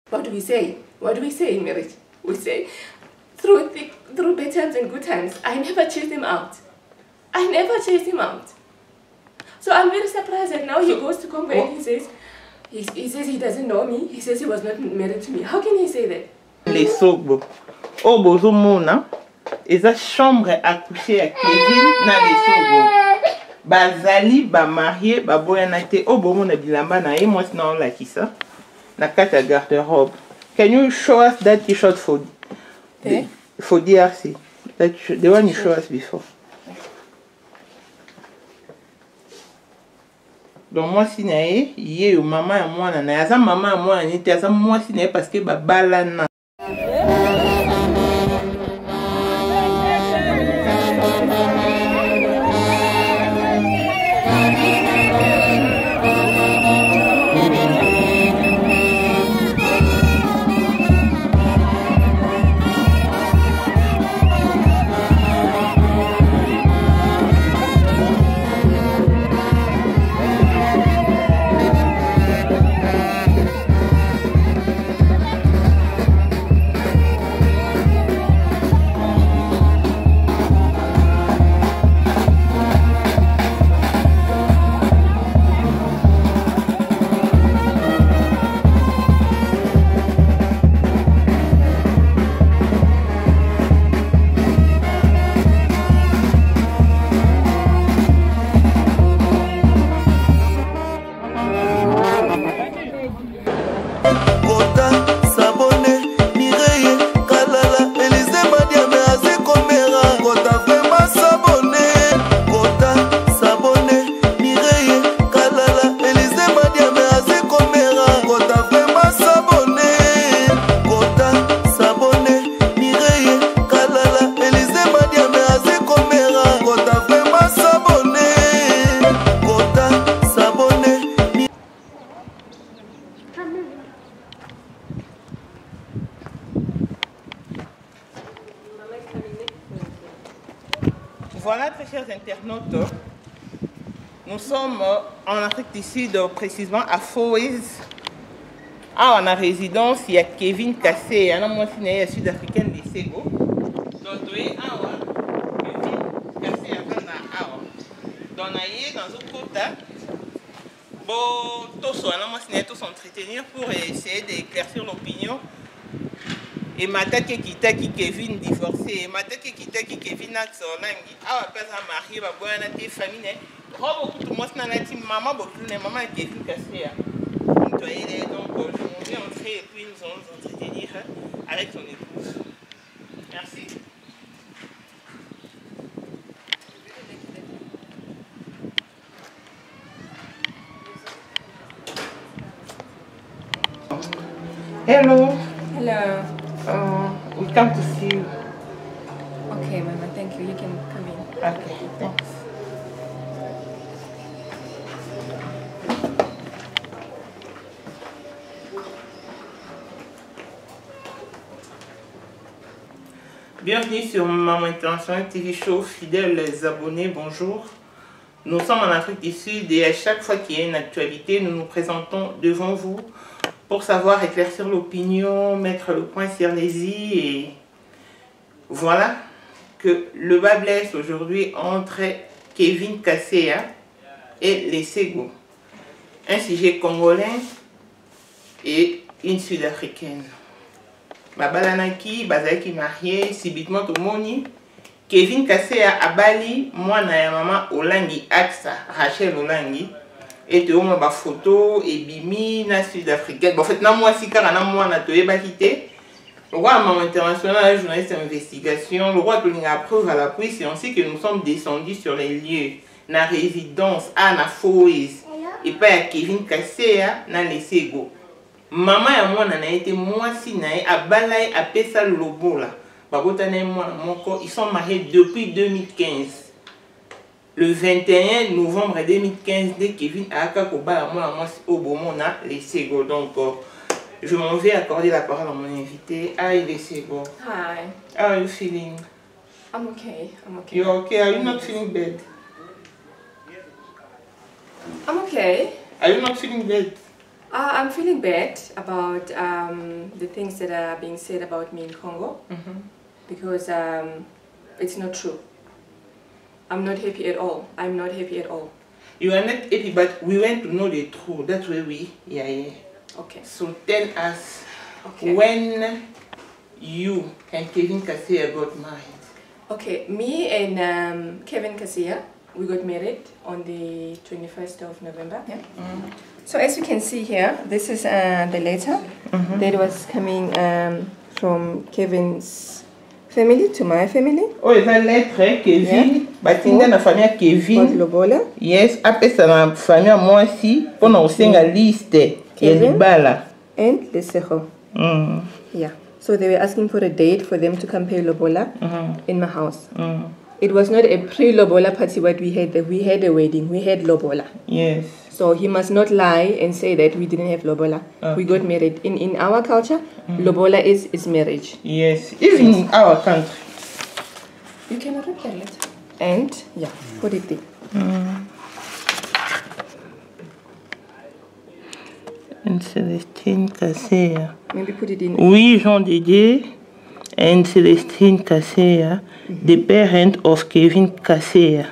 What do we say? What do we say in marriage? We say, through bad times and good times, I never chased him out. I never chased him out. So I'm very surprised that now he goes to Congo and he says he doesn't know me. He says he was not married to me. How can he say that? Les Sogbo. Oh, bozomona. Eza chambre à coucher à Kevin na les Sogbo. Bazali ba marié ba boyana te. Oh, bomona bilamba na e moi na on la kisa. Na kata garde-robe. Can you show us that t-shirt for DRC? The one you show us before. Donc moi si nae yé maman et moi na asa maman et moi ni te asa moi si nae parce que ba balana. Voilà, très chers internautes, nous sommes en Afrique du Sud, précisément à Foz. Ah, on a résidence, il y a Kevin Kassé, un homme sud-africain de Sego. Donc, oui, Kevin Kassé, dans un quota, tous s'entretenir pour essayer d'éclaircir l'opinion. Et Mata qui Kevin divorcé, Mata qui Kevin a Solangi, ah, pas à marier, ma bonne année famille, beaucoup de moi, c'est maman, beaucoup de maman et Kevin Kassé. Donc, je vais entrer et puis nous allons nous entretenir avec son épouse. Merci. Hello. Hello. We come to see you. Okay, Mama, thank you. You can come in. Okay, thanks. Bienvenue sur Maman International TV Show, fidèles abonnés, bonjour. Nous sommes en Afrique du Sud et à chaque fois qu'il y a une actualité, nous nous présentons devant vous pour savoir éclaircir l'opinion, mettre le point sur les i et voilà que le bas blesse aujourd'hui entre Kevin Kassé et les Sego. Un sujet congolais et une sud-africaine. Babalanaki, Bazaki marié, subitement au Moni. Kevin Kassé a Bali, moi na maman Olangi Axa, Rachel Olangi. Et tu as des photos et bimi na sud-africaine. Bon, en fait, moi si car na moi na toé bakité. Le roi Maman International, journaliste d'investigation, le roi Tolinga preuve à l'appui, c'est ainsi que nous sommes descendus sur les lieux. Na résidence à na Foz et pas à Kevin Kassé na les Sego. Maman et moi na été moi si na a balai a pesa lobo là. Babotane moi mon corps, ils sont mariés depuis 2015. Le 21 novembre 2015, dès Kevin a Koba, moi au Bomona, les Sego. Donc, je m'en vais accorder la parole à mon invité. Hi, les Sego. Hi. How are you feeling? I'm okay. I'm okay. You're okay? Are you not feeling bad? I'm okay. Are you not feeling bad? I'm feeling bad about things that are being said about me in Congo because it's not true. I'm not happy at all. I'm not happy at all. You are not happy, but we want to know the truth. That's why we are here. Okay. So tell us when you and Kevin Kaseya got married. Okay, me and Kevin Kaseya, we got married on the 21st of November. Yeah. So as you can see here, this is the letter that was coming from Kevin's family to my family. Oh, it's a lettre Kevin, batinda na famille Kevin. Lobola. Yes, après ça na famille moi aussi, pour nous senga liste Kevin Libala and Lesego. Yeah. So they were asking for a date for them to come pay Lobola in my house. It was not a pre-Lobola party what we had. We had a wedding. We had Lobola. Yes. So he must not lie and say that we didn't have Lobola. We got married. In our culture, Lobola is marriage. Yes. Even in our country. You can read that letter. And, yeah, put it there. And Celestine Kaseya. Maybe put it in. Oui, Jean Didier and Celestine Kaseya, the parent of Kevin Kaseya.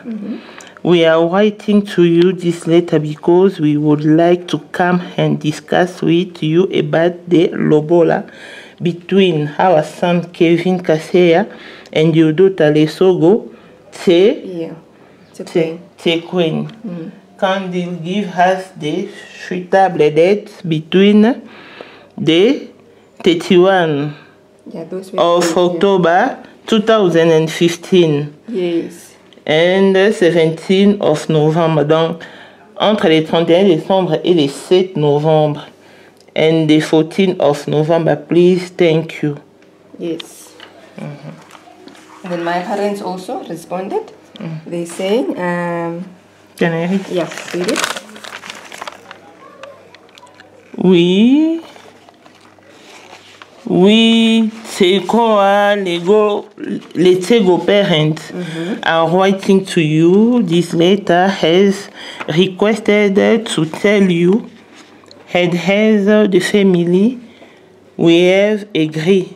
We are writing to you this letter because we would like to come and discuss with you about the Lobola between our son Kevin Kaseya and your daughter Lesego Queen. Can you give us the suitable date between the 31 of October 2015 and 17 of November, donc entre les 31 décembre et les 7 novembre, and the 14th of November, please, thank you. Yes. And then my parents also responded. They saying, Can I read? Yeah, read it. Oui, Tsekoa Lego parents are writing to you. This letter has requested to tell you, and as the family, we have agreed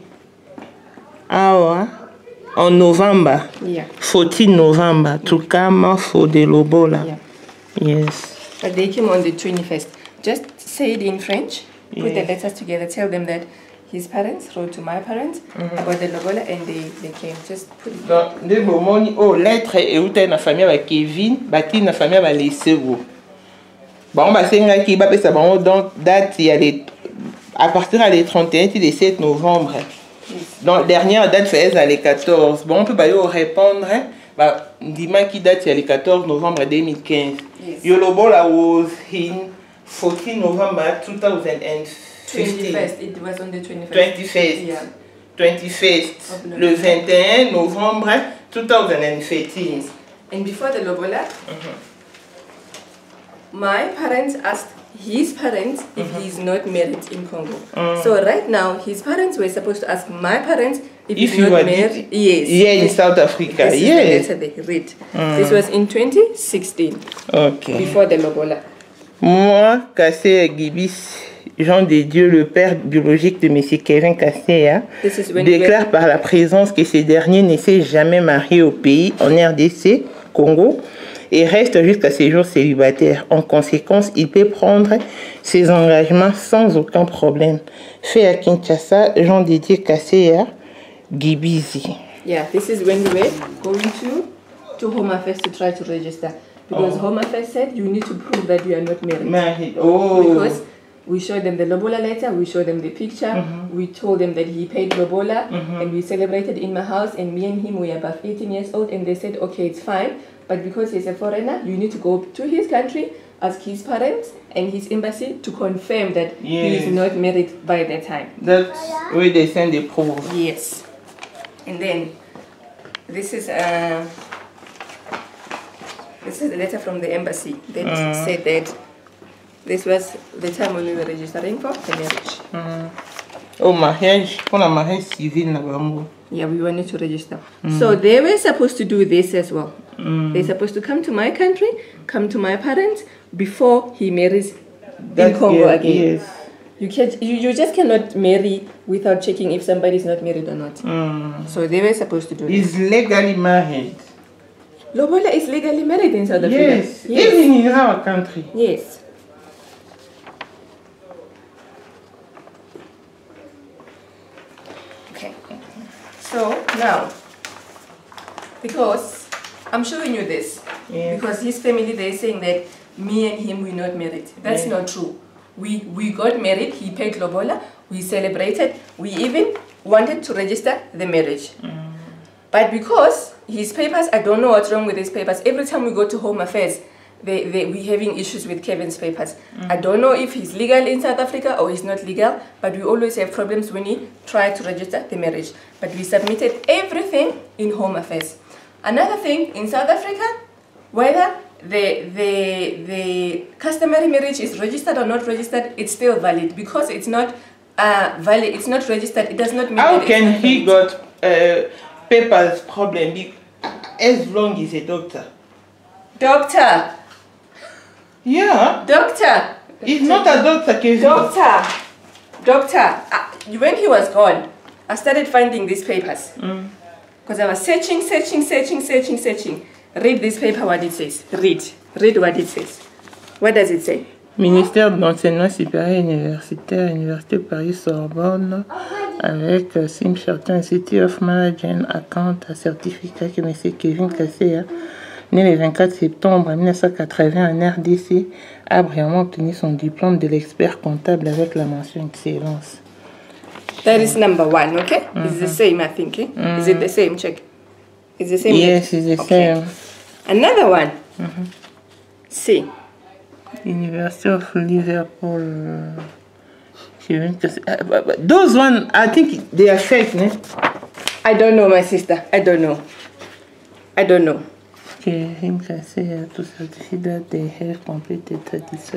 on November, 14 November, to come for the Lobola. Yes. But they came on the 21st. Just say it in French. Put the letters together. Tell them that his parents wrote to my parents about the Lobola and they came. Just put it. Donc, de bomoni lettre et où na famille avec Kevin, bati na famille avec Lesego. Bon, bah c'est nga qui ba pesa bon donc date il y a les à partir des 31 et des 7 novembre. Donc dernière date fait les 14. Bon, on peut pas y répondre. Bah dis-moi qui date il y a les 14 novembre 2015. Yo Lobola was in 14 November 2015. 21st. It was on the 21st. 21st. Yeah. 21st. Le 21 Novembre 2015. And before the Lobola, my parents asked his parents if he's not married in Congo. So right now, his parents were supposed to ask my parents if he's not married. Yes. Yeah, in South Africa. This is the letter they read. This was in 2016. Okay. Before the Lobola. Moi, Kaseya Gibis, Jean de Dieu, le père biologique de M. Kevin Kaseya, déclare par la présence que ce dernier ne s'est jamais marié au pays, en RDC, Congo, et reste jusqu'à ses jours célibataire. En conséquence, il peut prendre ses engagements sans aucun problème. Fait à Kinshasa, Jean Didier Kaseya Gibizi. Yeah, this is when we were going to Home Affairs to try to register. Because Home Affairs said you need to prove that you are not married. Because we showed them the Lobola letter, we showed them the picture, we told them that he paid Lobola, and we celebrated in my house, and me and him were above 18 years old, and they said, okay, it's fine, but because he's a foreigner, you need to go to his country, ask his parents and his embassy to confirm that he is not married by that time. That's where they send the proof. Yes. And then, this is a letter from the embassy that said that this was the time when we were registering for the marriage. Oh, mariage, pour la mariage civil na bango. Yeah, we wanted to register. So they were supposed to do this as well. They're supposed to come to my country, come to my parents before he marries in Congo again. Yes. You just cannot marry without checking if somebody is not married or not. So they were supposed to do He's legally married. Lobola is legally married in South Africa. Yes, even in our country. Yes. Okay. So now, because I'm showing you this, because his family, they're saying that me and him, we're not married. That's not true. We got married, he paid lobola, we celebrated, we even wanted to register the marriage. But because his papers, I don't know what's wrong with his papers. Every time we go to Home Affairs, we're having issues with Kevin's papers. I don't know if he's legal in South Africa or he's not legal, but we always have problems when he tries to register the marriage. But we submitted everything in Home Affairs. Another thing, in South Africa, whether the customary marriage is registered or not registered, it's still valid because it's not valid. It's not registered. It does not mean. How can he got papers problem as long as a doctor? Doctor. Yeah. Doctor. He's not a doctor, Kevin. Doctor. When he was gone, I started finding these papers because I was searching. Read this paper, what it says. Read what it says. What does it say? Ministère de l'enseignement supérieur universitaire, Université Paris-Sorbonne, avec SIM Certain City of Management Account, un certificat que M. Kevin Kaseya, né le 24 septembre 1980 en RDC, a brillamment obtenu son diplôme de l'expert comptable avec la mention excellence. That is number one, okay? It's the same, I think. Is it the same? Check. It's the same? Yes, it's the same. Another one. C. University of Liverpool. Those ones, I think they are fake, ne? I don't know, my sister. I don't know.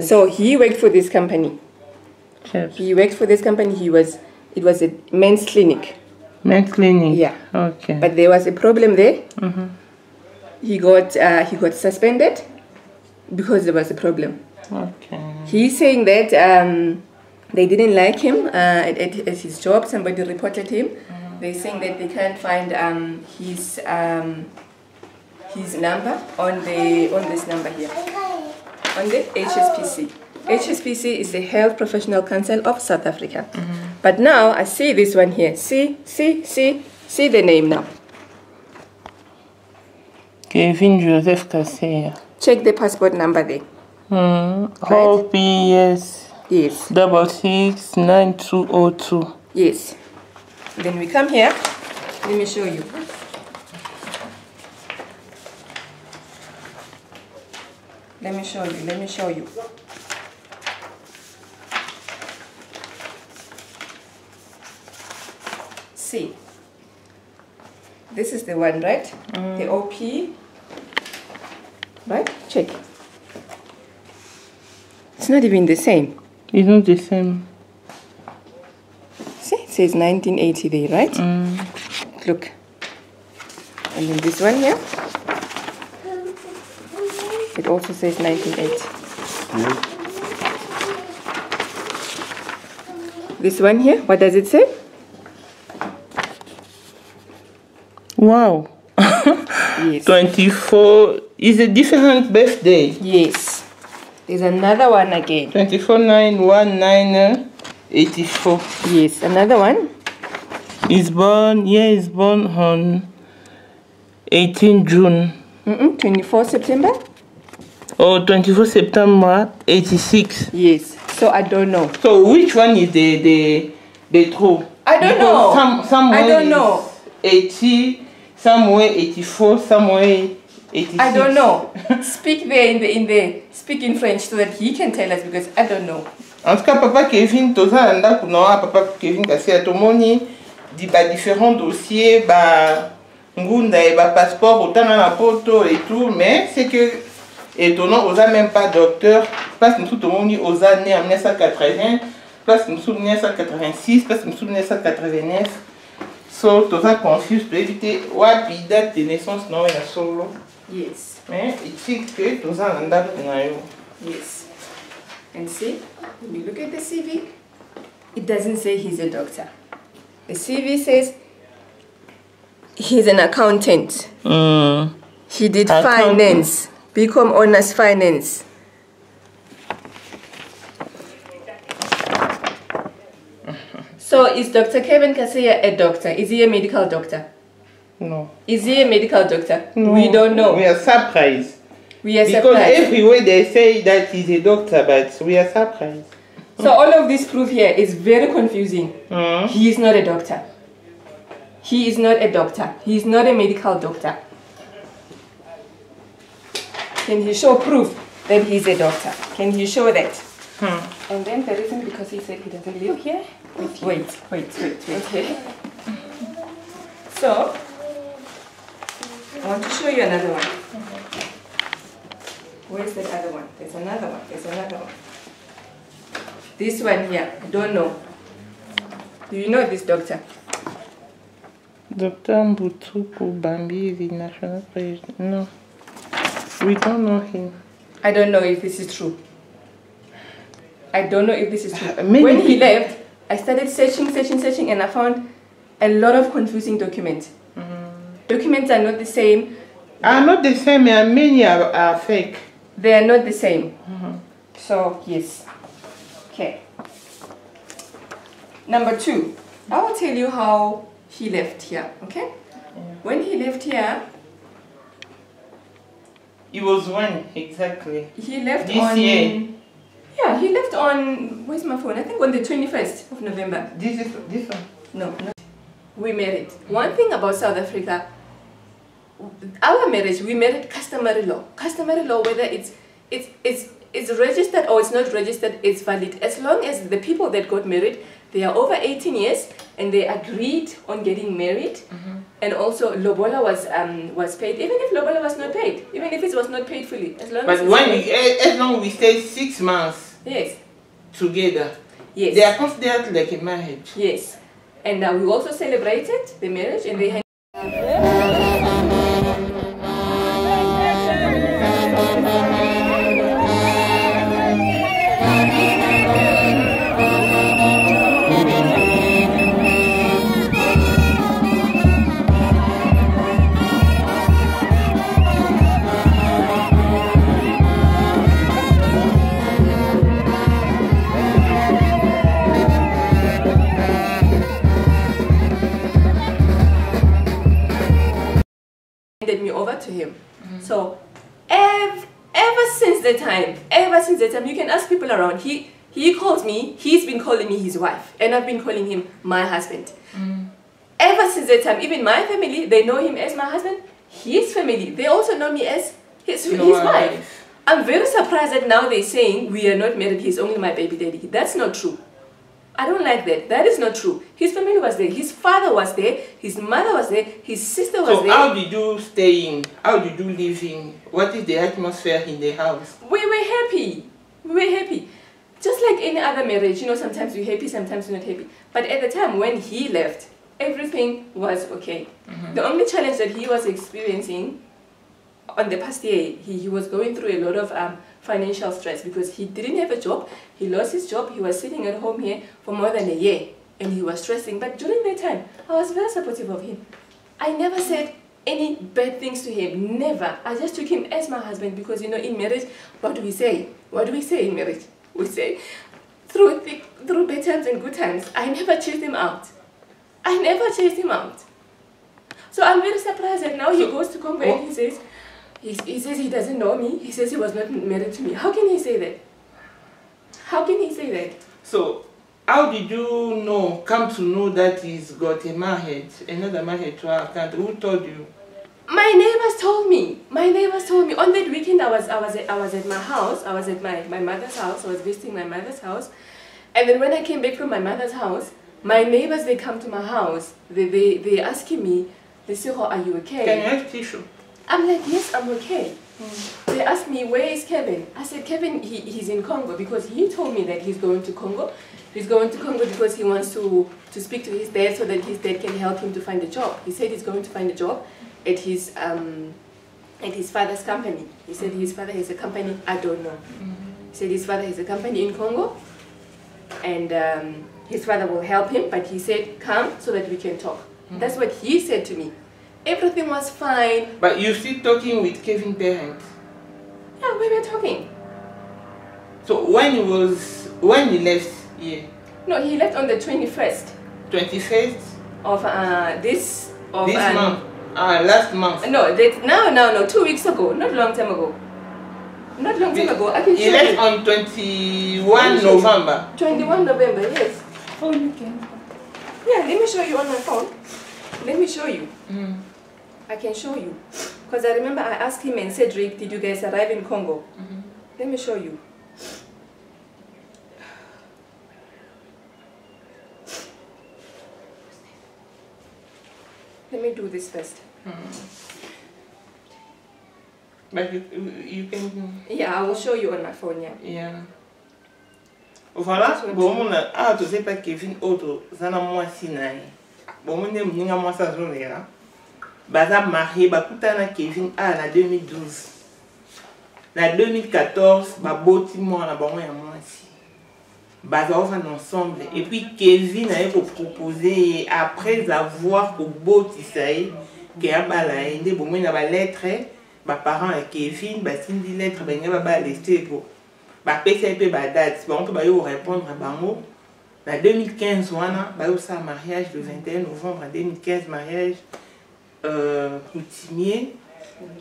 So he worked for this company. Yes. He worked for this company. It was a men's clinic. Men's clinic? Yeah. Okay. But there was a problem there. He got suspended because there was a problem. Okay. He's saying that they didn't like him at his job. Somebody reported him. They're saying that they can't find his number on this number here, on the HSPC. HSPC is the Health Professional Council of South Africa. But now I see this one here. See the name now. Kevin Joseph Kaseya. Check the passport number there. OPS. Yes. 669202. Yes. Then we come here. Let me show you. Let me show you. See. This is the one, right? The OP. Right? Check. It's not even the same. It's not the same. See, it says 1980 there, right? Look. And then this one here. It also says 1980. This one here, what does it say? Wow. Yes. 24 is a different birthday. Yes. There's another one again. 24/9/1984. Yes, another one. He's born on 18 June. 24 September? Oh, 24 September 86. Yes. So I don't know. So which one is the true? I don't know. Somewhere I don't know. 80, somewhere 84, somewhere 86. I don't know. Speak there speak in French so that he can tell us because I don't know. En tout cas, papa Kevin, toza nda kunoa papa Kevin Kaseya tomoni di ba différents dossiers ba ngunda et ba passeport autant na poto et tout, mais c'est que étonnant, osa même pas docteur, parce que nous tomoni osa né en 1980, parce que nous sommes 1986, parce que nous sommes 1989. So toza confus pour éviter wapi date de naissance non ya solo. Yes. Mais ici que toza nda kunayo. Yes. And see, when you look at the CV, it doesn't say he's a doctor. The CV says he's an accountant. He did finance, BCom Honors Finance. So is Dr. Kevin Kaseya a doctor? Is he a medical doctor? No. Is he a medical doctor? No. We don't know. We are surprised. We are because surprised. everywhere they say that he's a doctor, but we are surprised. So all of this proof here is very confusing. He is not a doctor. He is not a doctor. He is not a medical doctor. Can he show proof that he's a doctor? Can he show that? And then the reason because he said he doesn't live here. Wait. Okay. So I want to show you another one. Where's that other one? There's another one. There's another one. This one here, I don't know. Do you know this doctor? Dr. Mbutuku Bambi is the national president. No. We don't know him. I don't know if this is true. I don't know if this is true. Maybe. When he left, I started searching, and I found a lot of confusing documents. Documents are not the same. Are not the same, and many are fake. They are not the same. So, yes. Okay. Number 2, I will tell you how he left here, okay? When he left here, It was when exactly? he left This on... year? Yeah, he left on... Where's my phone? I think on the 21st of November. This one? No. We married. One thing about South Africa, our marriage, we married customary law. Customary law, whether it's registered or it's not registered, it's valid. As long as the people that got married, they are over 18 years and they agreed on getting married. And also lobola was paid, even if lobola was not paid, even if it was not paid fully. As long as we stay 6 months yes. together, Yes. they are considered like a marriage. Yes. And we also celebrated the marriage and they had handed me over to him. So ever since that time, you can ask people around, he calls me, he's been calling me his wife, and I've been calling him my husband. Ever since that time, even my family, they know him as my husband. His family, they also know me as his wife. I'm very surprised that now they're saying we are not married, he's only my baby daddy. That's not true. I don't like that. That is not true. His family was there. His father was there. His mother was there. His sister was there. So how did you stay in? How did you live in? What is the atmosphere in the house? We were happy. We were happy. Just like any other marriage, you know, sometimes we're happy, sometimes we're not happy. But at the time when he left, everything was okay. The only challenge that he was experiencing on the past year, he was going through a lot of financial stress because he didn't have a job. He lost his job. He was sitting at home here for more than a year and he was stressing. But during that time, I was very supportive of him. I never said any bad things to him, never. I just took him as my husband because, you know, in marriage, what do we say? What do we say in marriage? We say, through bad times and good times, I never chased him out. I never chased him out. So I'm very surprised that now he goes to Congo and he says he doesn't know me. He says he was not married to me. How can he say that? How can he say that? So, how did you come to know that he's got another marriage to our country? Who told you? My neighbors told me. My neighbors told me. On that weekend, I was at my house. I was at my mother's house. I was visiting my mother's house. And then when I came back from my mother's house, my neighbors, they come to my house. They asking me, they say, "Oh, are you okay?" Can you have tissue? I'm like, yes, I'm okay. They asked me, where is Kevin? I said, Kevin, he's in Congo because he told me that he's going to Congo. He's going to Congo because he wants to speak to his dad so that his dad can help him to find a job. He said he's going to find a job at his father's company. He said his father has a company, I don't know. He said his father has a company in Congo and his father will help him, but he said, come so that we can talk. That's what he said to me. Everything was fine. But you still talking with Kevin's parents? Yeah, we were talking. So when he left here? No, he left on the 21st. 21st? Of this month? Last month? No, 2 weeks ago, not long time ago. Not long time ago. I can show he left you. On 21 November? 21 November, yes. Oh, you can. Yeah, let me show you on my phone. Let me show you. I can show you. Because I remember I asked him and Cedric, did you guys arrive in Congo? Let me show you. Let me do this first. But you can... Yeah, I will show you on my phone, yeah. Yeah. Voilà, bon, tu sais pas Kevin autre, ça n'a moi si naï. Bon, on est venu à moi ça journée là. Baza marié, bah na Kevin na 2012. Na 2014, bah boti moi na bon ya moi si. Baza on va ensemble. Et puis Kevin a proposé après avoir pour boti ça y que a bala ende bon na ba lettre, bah parents à Kevin, bah sindi lettre bah nga ba laisser pour bah PCP bah date, bah on peut bah yo répondre à bango. En 2015 wana bah yo ça mariage le 21 novembre 2015 mariage coutumier.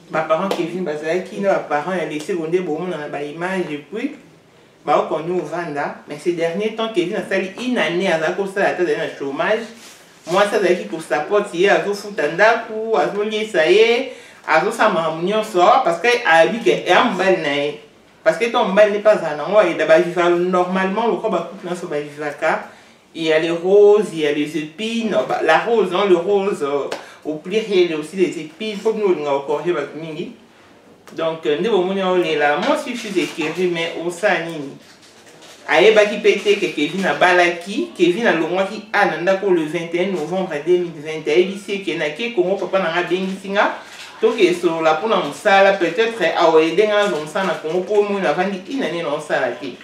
Bah parents Kevin bah ça qui nos parents a laissé gondé bon na ba image et puis bah on connu au Vanda, mais ces derniers temps Kevin a sali une année à la cause ça dans le chômage. Moi ça qui pour support hier à zo futanda ku à zo lié ça y est à zo ça m'a munio sort parce que a dit que est en bal naï. Parce que ton bal n'est pas un endroit et d'abord normalement le corps va couper sur la il y a les roses, il y a les épines, la rose, non, le rose au pluriel, il y a aussi les épines, il faut que nous nous encore donc nous là, moi si je suis éclairé mais au sanini. Aïe qui pété que Kevin a balaki, Kevin a le mois qui a le 21 novembre 2021, il sait qu'il y a qui comment papa n'a bien singa. Donc sur la pour la salle peut-être à aider dans ça na Congo pour moi na vandi une année dans ça là qui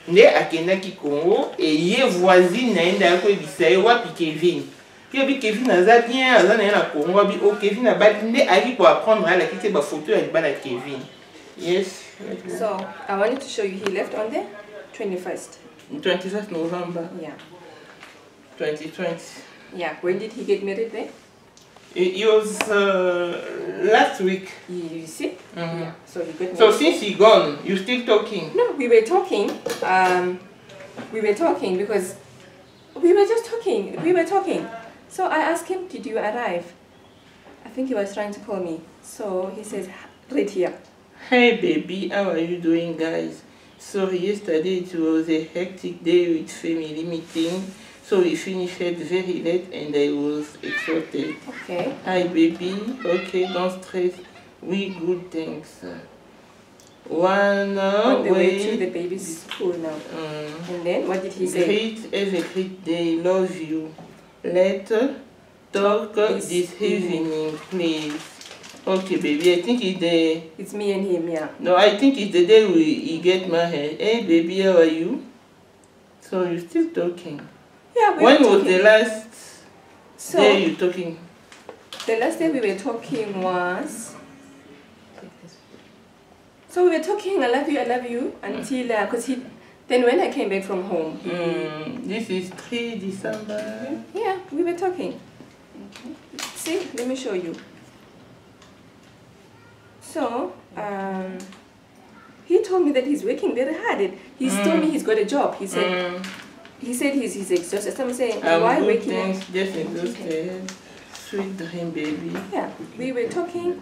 né à Kenya qui Congo et y voisine na enda ko bisaye wapi Kevin puis Kevin aza bien aza na Congo bi o Kevin a bali né ali pour apprendre à la quitter ba photo avec bana Kevin. Yes. So I wanted to show you he left on the 21st November. Yeah. 2020. Yeah. When did he get married there? It was last week. You see? Yeah. So he got married. So since he gone, you still talking? No, we were talking. We were talking because we were just talking. We were talking. So I asked him, "Did you arrive?" I think he was trying to call me. So he says, "Right here." Hey baby, how are you doing, guys? Sorry, yesterday it was a hectic day with family meeting. So we finished very late and I was exhausted. Okay. Hi baby. Okay, don't stress. We good, thanks. One on the way to the baby's school now. And then what did he say? Have a great day. Love you. Let's talk this evening, please. Okay, baby. I think it's me and him, yeah. No, I think it's the day he get married. Hey baby, how are you? So you're still talking? Yeah, when was the last day you talking? The last day we were talking was... So we were talking, I love you, until... because then when I came back from home... This is 3 December. Yeah, we were talking. See, let me show you. So, he told me that he's working very hard. He told me he's got a job. He said... He said he's exhausted. So I'm saying, why waking up? Just exhausted. Sweet dream, baby. Yeah, we were talking.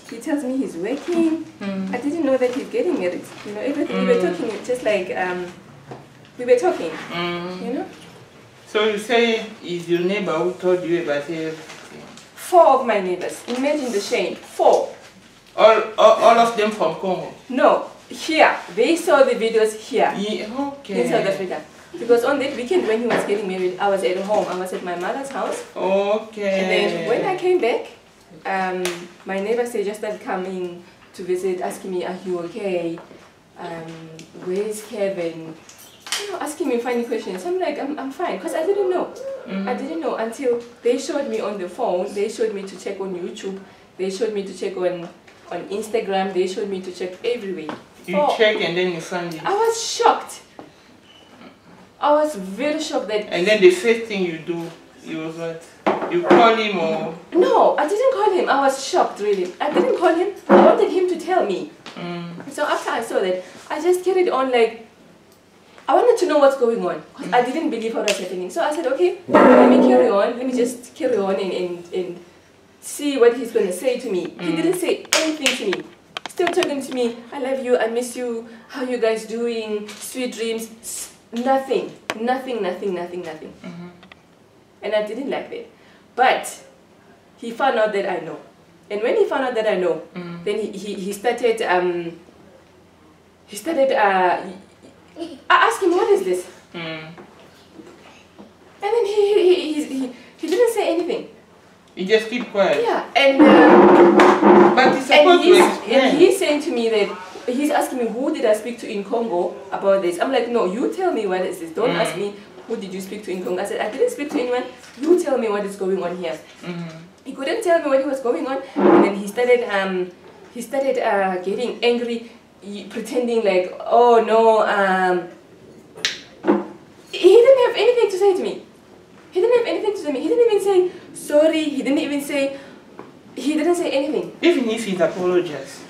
He tells me he's working. I didn't know that he's getting married. You know, everything. We were talking, just like, we were talking, you know. So you say, is your neighbor who told you about everything? 4 of my neighbors. Imagine the shame. 4. All of them from Congo? No. Here, they saw the videos here okay. in South Africa. Because on that weekend when he was getting married, I was at home. I was at my mother's house. Okay. And then when I came back, my neighbors they just started coming to visit, asking me, "Are you okay? Where's Kevin?" asking me funny questions. I'm like, I'm fine, because I didn't know. I didn't know until they showed me on the phone. They showed me to check on YouTube. They showed me to check on Instagram. They showed me to check everywhere. You check and then you found it. I was shocked. I was very shocked that. And then the first thing you do, you was what? You call him or? No, I didn't call him. I was shocked, really. I didn't call him. I wanted him to tell me. So after I saw that, I just carried on like, I wanted to know what's going on. Because I didn't believe what was happening. So I said, okay, let me carry on. Let me just carry on and see what he's going to say to me. He didn't say anything to me. Still talking to me, I love you, I miss you, how you guys doing, sweet dreams. Nothing. Nothing. And I didn't like that. But he found out that I know. And when he found out that I know, then he started, I asked him, what is this? And then he didn't say anything. He just keep quiet. Yeah, and but he's supposed to explain. And he's saying to me that, he's asking me, who did I speak to in Congo about this? I'm like, no, you tell me what is this. Don't ask me, who did you speak to in Congo? I said, I didn't speak to anyone. You tell me what is going on here. He couldn't tell me what was going on. And then he started getting angry, pretending like, oh no, he didn't have anything to say to me. He didn't have anything to say to me. He didn't even say sorry. He didn't say anything. Even if he's apologized.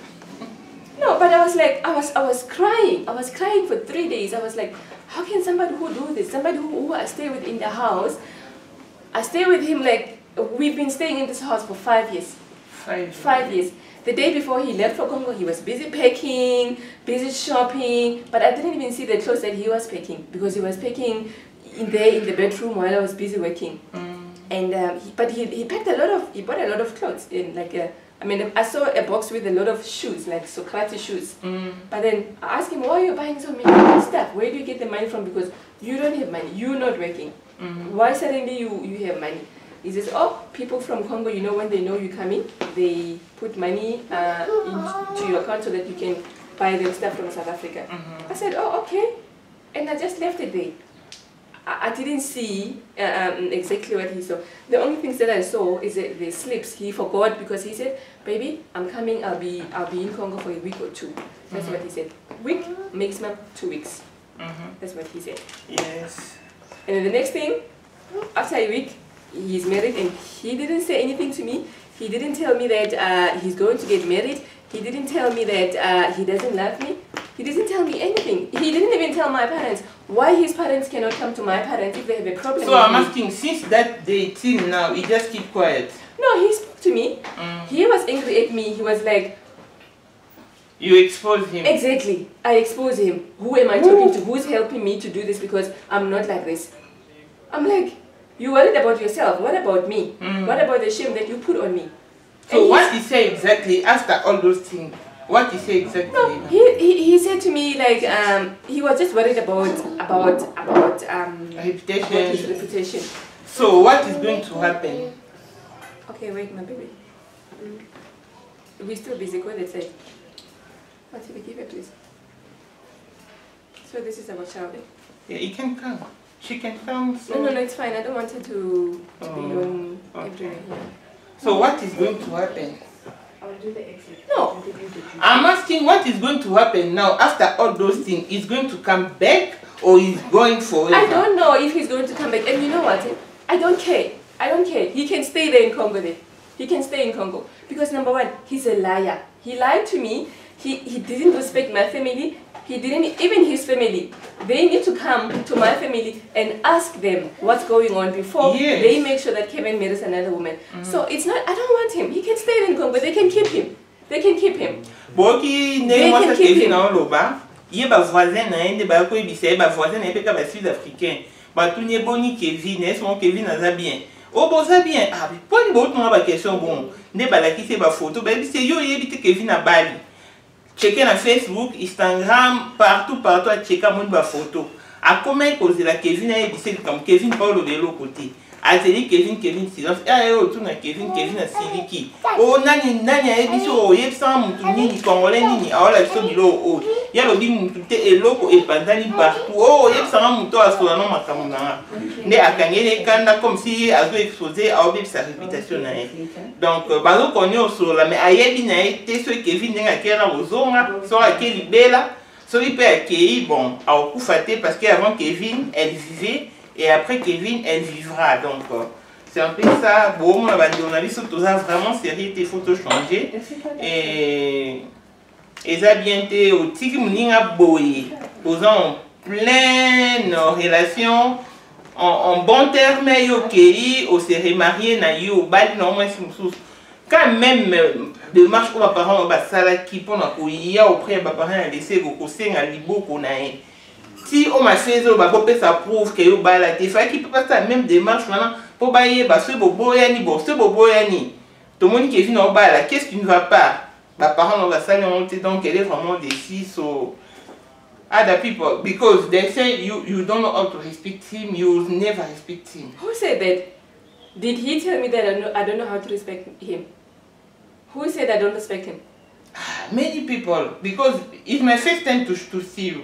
No, but I was like, I was crying. I was crying for 3 days. I was like, how can somebody who do this, somebody who I stay with in the house, I stay with him like, we've been staying in this house for 5 years. 5 years. The day before he left for Congo, he was busy packing, busy shopping, but I didn't even see the clothes that he was packing, because he was packing in the bedroom while I was busy working. And he packed he bought a lot of clothes in I saw a box with a lot of shoes, like Socrates shoes. But then I asked him, why are you buying so many stuff? Where do you get the money from? Because you don't have money, you're not working. Why suddenly you have money? He says, oh, people from Congo, you know, when they know you're coming, they put money into your account so that you can buy them stuff from South Africa. I said, oh, okay. And I just left it there. I didn't see exactly what he saw. The only things that I saw is the slips. He forgot because he said, baby, I'm coming, I'll be in Congo for a week or two. That's what he said. Week, maximum 2 weeks. That's what he said. Yes. And then the next thing, after a week, he's married and he didn't say anything to me. He didn't tell me that he's going to get married. He didn't tell me that he doesn't love me. He didn't tell me anything. He didn't even tell my parents why his parents cannot come to my parents if they have a problem. So I'm asking, since that day till now, he just keep quiet? No, he spoke to me. He was angry at me. He was like... You exposed him? Exactly. I exposed him. Who am I talking to? Who's helping me to do this because I'm not like this? I'm like, you worried about yourself. What about me? What about the shame that you put on me? So what he said exactly after all those things? What he said exactly? No, he said to me like he was just worried about his reputation. So what is going to happen? Okay, wait, my baby. We're still busy. Go ahead and say. What did we give her, please? So this is our child. Yeah, he can come. She can come. So... No, it's fine. I don't want her to be on everywhere. Yeah. So what is going to happen? I'll do the exit. No. I'm asking what is going to happen now after all those things. Is going to come back or is going forever? I don't know if he's going to come back. And you know what? I don't care. I don't care. He can stay there in Congo then. He can stay in Congo. Because number one, he's a liar. He lied to me. He didn't respect my family. He didn't, even his family. They need to come to my family and ask them what's going on before they make sure that Kevin marries another woman. So it's not, I don't want him. He can stay in Congo. They can keep him. They can keep him. Boki ne moi ça Kevin na loba. Ye ba voisin na ende ba ko ebise ba voisin na peka ba sud-africain. Ba tout ne boni Kevin, est mon Kevin na bien. Oh bon ça bien. Ah, pas une bonne ba question bon. Ne ba la ki se ba photo, ba ebise yo yebite Kevin na Bali. Checker na Facebook, Instagram, partout, à checker mon ba photo. A comment cause la Kevin a ebise comme Kevin Paulo de l'autre côté. ateli Kevin silence oh tout na Kevin na siliki oh nani ebiso yebisa mutu nini congolais nini aola biso bilo oh ya lobi mutu te eloko epanzani partout oh yebisa mutu asola no makambo na nde akangeli kanda comme si azo exposer sa réputation na ye donc bazo konyo osola mais ayebi na ye te so Kevin ndenga kera ozonga so akeli bela so il peut accueillir bon akufa te parce que avant Kevin elle vivait et après Kevin, elle vivra. Donc, c'est un peu ça. Bon, on a vraiment sérieux, il faut tout changer. Et ça bien été au Tiki Mouninga Boye, posant en pleine relation, en bon terme, ok, au s'est marié, na yo, bali, non, moi, c'est quand même, démarche pour ma parent, ça qui pour ma couille, auprès de ma parent, laisser au conseil à Libo, qu'on a. Si on m'a fait ça prouve que il faut qu'il peut passer la même démarche pour bailler ce bobo yani tout le monde qui est venu au bal qu'est-ce qui ne va pas ma parent va saluer donc elle est vraiment déçue so other people because they say you don't know how to respect him, you never respect him. Who said that? Did he tell me that I don't know how to respect him? Who said I don't respect him? Many people, because it's my first time to see you.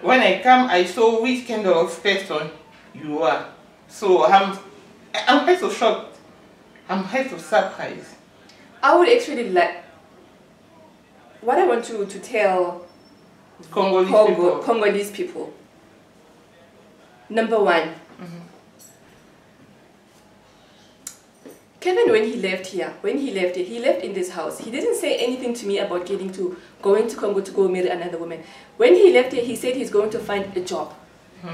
When I come, I saw which kind of person you are. So I'm quite so shocked. I'm quite so surprised. I would actually like. What I want you to tell Congolese people. Number one. Kevin, when he left here, he left in this house. He didn't say anything to me about going to Congo to go marry another woman. When he left here, he said he's going to find a job.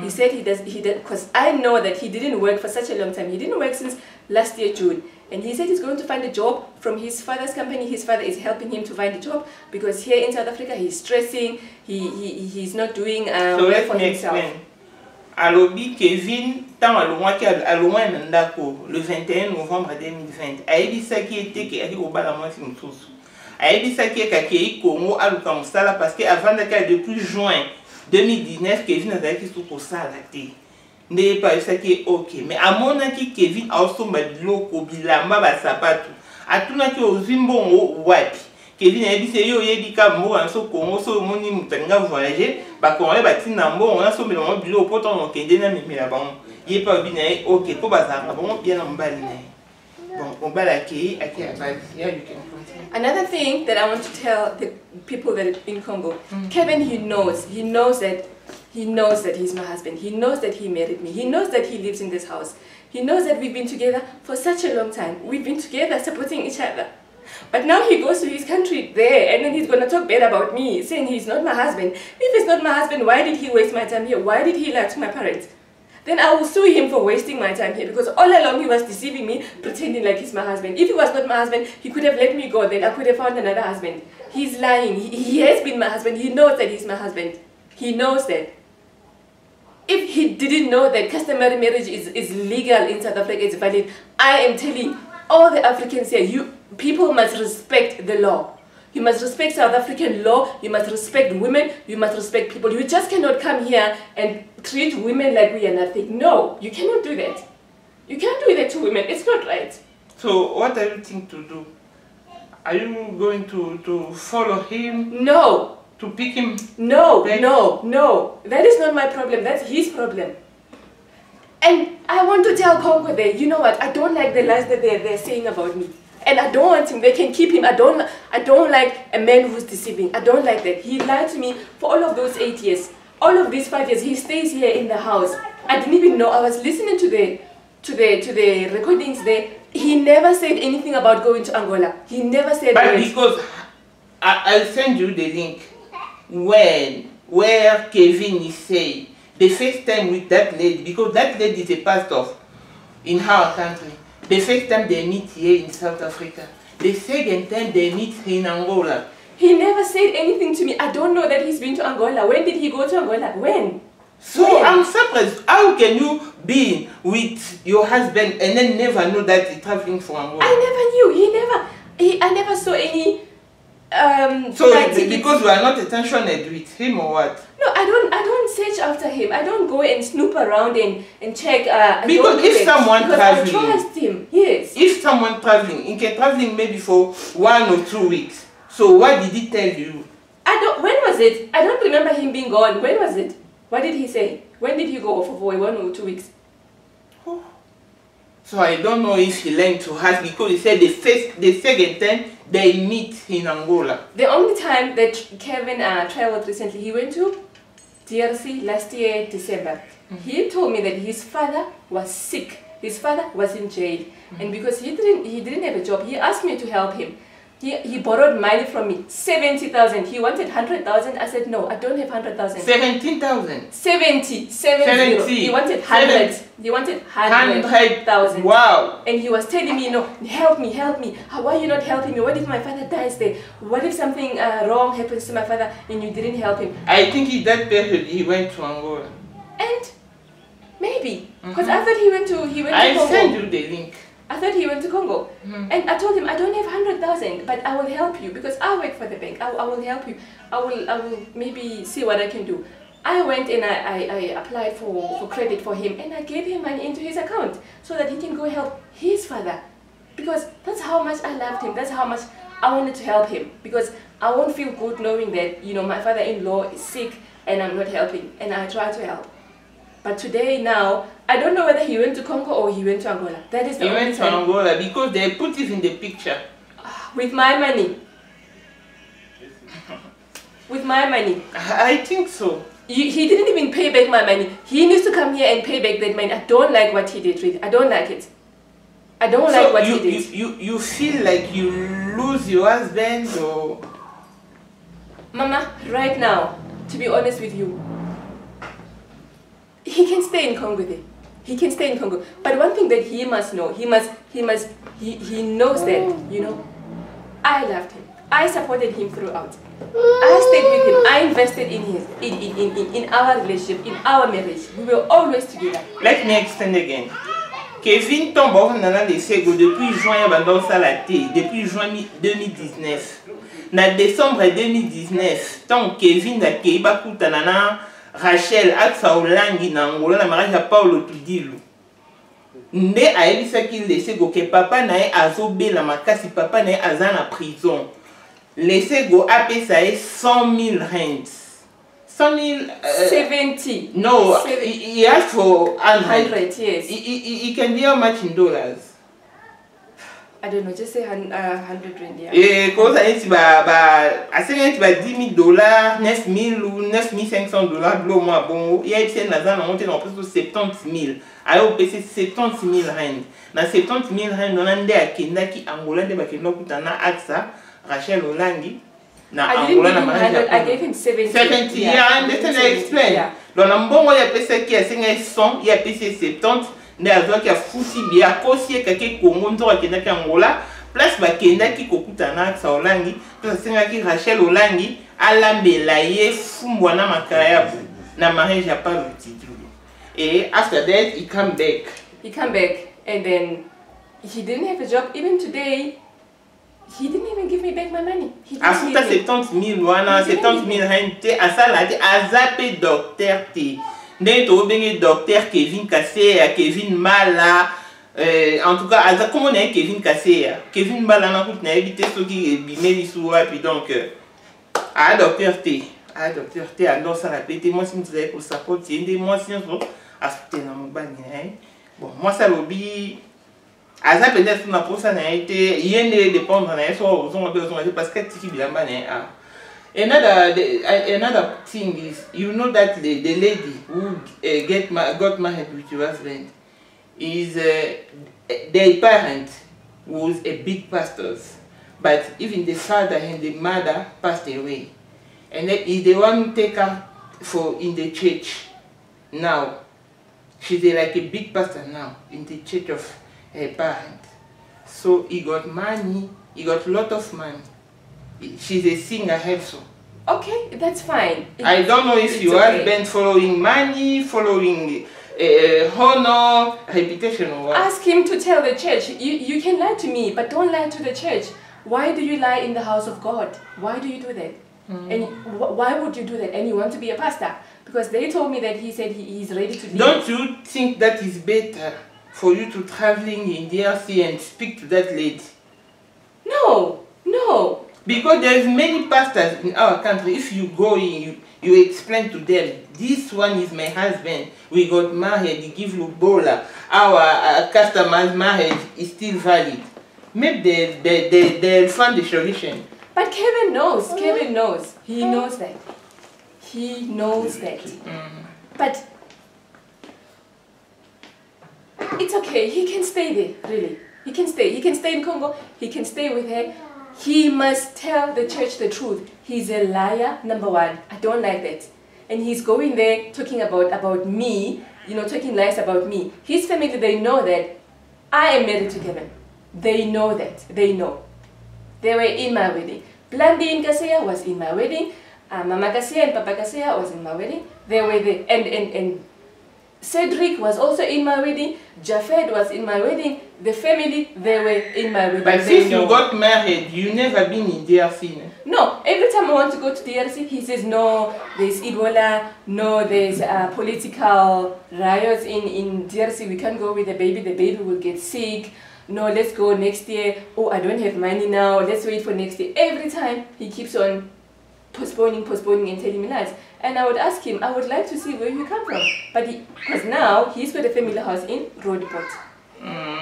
He said he does, because I know that he didn't work for such a long time. He didn't work since last year, June. And he said he's going to find a job from his father's company. His father is helping him to find a job because here in South Africa, he's stressing, he's not doing well for himself. Explain. Alobi Kevin, tant à loin le 21 novembre 2020, aïbisa qui était qui arrive au bas la moitié de tous. Aïbisa qui est accueilli Congo à l'Ukamusala parce qu'avant depuis juin 2019, Kevin a dit qu'il faut ça n'est pas ça qui est ok. Mais à mon avis, Kevin a aussi mis l'eau bilamba basapatu. À tout n'a qui au Zimbabwe wapi. Kevin a dit c'est yo yedi kambo en so Congo so moni mutanga voyager ba Congolais ba tinambo on a so mais on bilo poto on kende na mimi la bon yé pas bien ok pour bazar bon bien en bal bon on va la qui à bal yeah you can continue. Another thing that I want to tell the people that are in Congo, Kevin, he knows that he's my husband. He knows that he married me. He knows that he lives in this house. He knows that we've been together for such a long time. We've been together supporting each other. But now he goes to his country there and then he's going to talk bad about me, saying he's not my husband. If he's not my husband, why did he waste my time here? Why did he lie to my parents? Then I will sue him for wasting my time here because all along he was deceiving me, pretending like he's my husband. If he was not my husband, he could have let me go, then I could have found another husband. He's lying. He has been my husband. He knows that he's my husband. He knows that. If he didn't know that customary marriage is legal in South Africa, it's valid, I am telling all the Africans here, people must respect the law. You must respect South African law, you must respect women, you must respect people. You just cannot come here and treat women like we are nothing. No, you cannot do that. You can't do that to women, it's not right. So what are you thinking to do? Are you going to follow him? No. To pick him? No, no. That is not my problem, that's his problem. And I want to tell Congo there, you know what, I don't like the lies that they're saying about me. And I don't want him, they can keep him. I don't like a man who's deceiving. I don't like that. He lied to me for all of those 8 years. All of these 5 years, he stays here in the house. I didn't even know. I was listening to the recordings there. He never said anything about going to Angola. He never said that. But because I'll send you the link where Kevin is saying the first time with that lady, because that lady is a pastor in our country. The first time they meet here in South Africa. The second time they meet in Angola. He never said anything to me. I don't know that he's been to Angola. When did he go to Angola? When? So I'm surprised. How can you be with your husband and then never know that he's traveling from Angola? I never knew. I never saw any. So because you are not attentioned with him or what? No, I don't search after him. I don't go and snoop around and check. Because if someone I traveling, trust him. Yes. if someone traveling, he can traveling maybe for 1 or 2 weeks. So what did he tell you? When was it? I don't remember him being gone. When was it? What did he say? When did he go for 1 or 2 weeks? So I don't know if he learned to ask, because he said the second time they meet in Angola. The only time that Kevin traveled recently, he went to DRC last year, December. He told me that his father was sick. His father was in jail. And because he didn't have a job, he asked me to help him. He borrowed money from me, 70,000. He wanted 100,000. I said, no, I don't have 100,000. 17,000. 70. He wanted 100. He wanted 100,000. Wow. And he was telling me, no, help me. Why are you not helping me? What if my father dies there? What if something wrong happens to my father and you didn't help him? I think in that period he went to Angola. And maybe, because I thought he went to Congo. I send you the link. I thought he went to Congo. And I told him, I don't have 100,000, but I will help you because I work for the bank. I will help you. I will maybe see what I can do. I went and I applied for credit for him, and I gave him money into his account so that he can go help his father. Because that's how much I loved him. That's how much I wanted to help him. Because I won't feel good knowing that, you know, my father-in-law is sick and I'm not helping. And I try to help. But today, now, I don't know whether he went to Congo or he went to Angola. That is the only time. He went to Angola because they put it in the picture. With my money. With my money. I think so. He didn't even pay back my money. He needs to come here and pay back that money. I don't like what he did, really. I don't like it. I don't like what he did. You feel like you lose your husband or... Mama, right now, to be honest with you, he can stay in Congo there. He can stay in Congo. But one thing that he must know, he knows that, you know, I loved him. I supported him throughout. I stayed with him. I invested in our relationship, in our marriage. We were always together. Let me explain again. Kevin tombe nana laissé go depuis juin bandon salaté depuis juin 2019. Na décembre 2019, tant Kevin da keiba kutanana Rachel aksa olangi na Angola na mariage ya Paulo Tudilu. Nde ayebisaki laissé go ke papa na ye azobela makasi, papa na ye aza na prison. Laissé go apesa ye 100,000 rands. 100,000 70. No, 70. he asked for 100. Yes. He can be how much in dollars? I don't know, just say 100 rand, yeah. Because I think about $10,000, $9,000 ou $9,500, bleu moi bon. Il y a une nazan a monté dans plus de 70,000. Alors au PC 70,000 rand. Dans 70,000 rand, on a des akenda qui Angola de bakenda kutana aksa Rachel Olangi. I didn't give him 100, I gave him 70. 70, yeah, I understand, I explain. Dans l'ambon, il y a PC qui a 100, il y a PC 70. Ne azwa ki a fusi bia kosi kake Congo nzora kenda ki Angola plus bakenda ki kokutana aksa Olangi plus asenga ki Rachel Olangi alambela ye fumbwana makaya na mariage ya Paulo Tudilu. And after that he come back. He come back and then he didn't have a job. Even today he didn't even give me back my money. Afuta 70,000 wana 70,000 rente asala te azape docteur te. Ndenge tobenge docteur Kevin Kaseya, Kevin Mala, en tout cas, comment on est Kevin Kaseya? Kevin Mala n'a pas évité ce qui est bimé et puis donc, docteur T, alors ça l'a pété, moi si vous avez pour sa porte, c'est une des moi si on se aspecte dans mon bagage. Bon, moi ça lobby, ça peut-être qu'on a pour ça n'a été, il y a des dépendre d'un soit aux hommes parce que tu dis bien Another thing is, you know that the lady who got married with your husband is their parent was a big pastor, but even the father and the mother passed away, and that is the one who take her for in the church now. She's like a big pastor now in the church of her parent. So he got money, he got a lot of money. She's a singer also. Okay, that's fine. I don't know if your husband following money, following honor, reputation or what. Ask him to tell the church. You can lie to me, but don't lie to the church. Why do you lie in the house of God? Why do you do that? And why would you do that? And you want to be a pastor? Because they told me that he said he's ready to leave. Don't you think that is better for you to traveling in DRC and speak to that lady? No, no. Because there's many pastors in our country. If you go in, you explain to them, this one is my husband. We got married. He give you bola. Our customer's marriage is still valid. Maybe they'll find the solution. But Kevin knows. Kevin knows. He knows that. He knows that. But it's okay. He can stay there, really. He can stay. He can stay in Congo. He can stay with her. He must tell the church the truth. He's a liar, number one. I don't like that. And he's going there talking about me, you know, talking lies about me. His family, they know that I am married to Kevin. They know that. They know. They were in my wedding. Blandine Kaseya was in my wedding. Mama Kaseya and Papa Kaseya was in my wedding. They were there. And Cedric was also in my wedding. Jafed was in my wedding. The family, they were in my wedding. But since you got married, you never been in DRC? No. Every time I want to go to DRC, he says, no, there's Ebola. No, there's political riots in DRC. We can't go with the baby. The baby will get sick. No, let's go next year. Oh, I don't have money now. Let's wait for next year. Every time he keeps on postponing and telling me lies. And I would ask him, I would like to see where you come from. But because now he's got a family house in Roodepoort.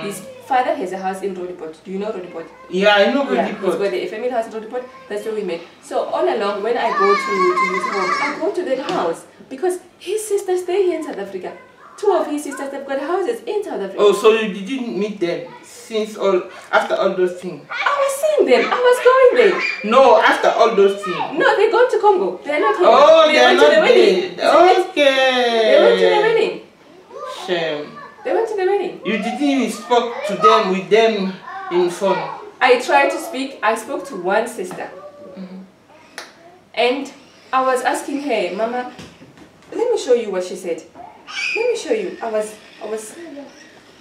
His father has a house in Roodepoort. Do you know Roodepoort? Yeah, I know Roodepoort. Yeah, he's got a family house in Roodepoort. That's where we met. So all along, when I go to his home, I go to that house because his sisters stay here in South Africa. Two of his sisters have got houses in South Africa. Oh, so you didn't meet them after all those things? I was seeing them. I was going there. No, after all those things. No, they gone to Congo. They're not here. Oh, they they're went not to the wedding. Okay. They went to the wedding. Shame. They went to the wedding. You didn't even spoke to them with them in phone. I tried to speak. I spoke to one sister. And I was asking her, Mama, let me show you what she said. Let me show you.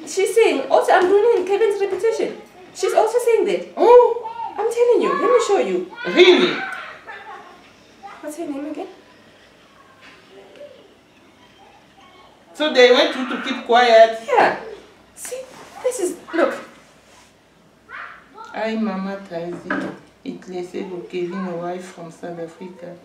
She's saying, also I'm ruining Kevin's reputation. She's also saying that. Oh, I'm telling you, let me show you. really? What's her name again? So they want you to keep quiet? Yeah. See, this is, look. I, Mama Tazi, it laissez Kevin wife from South Africa.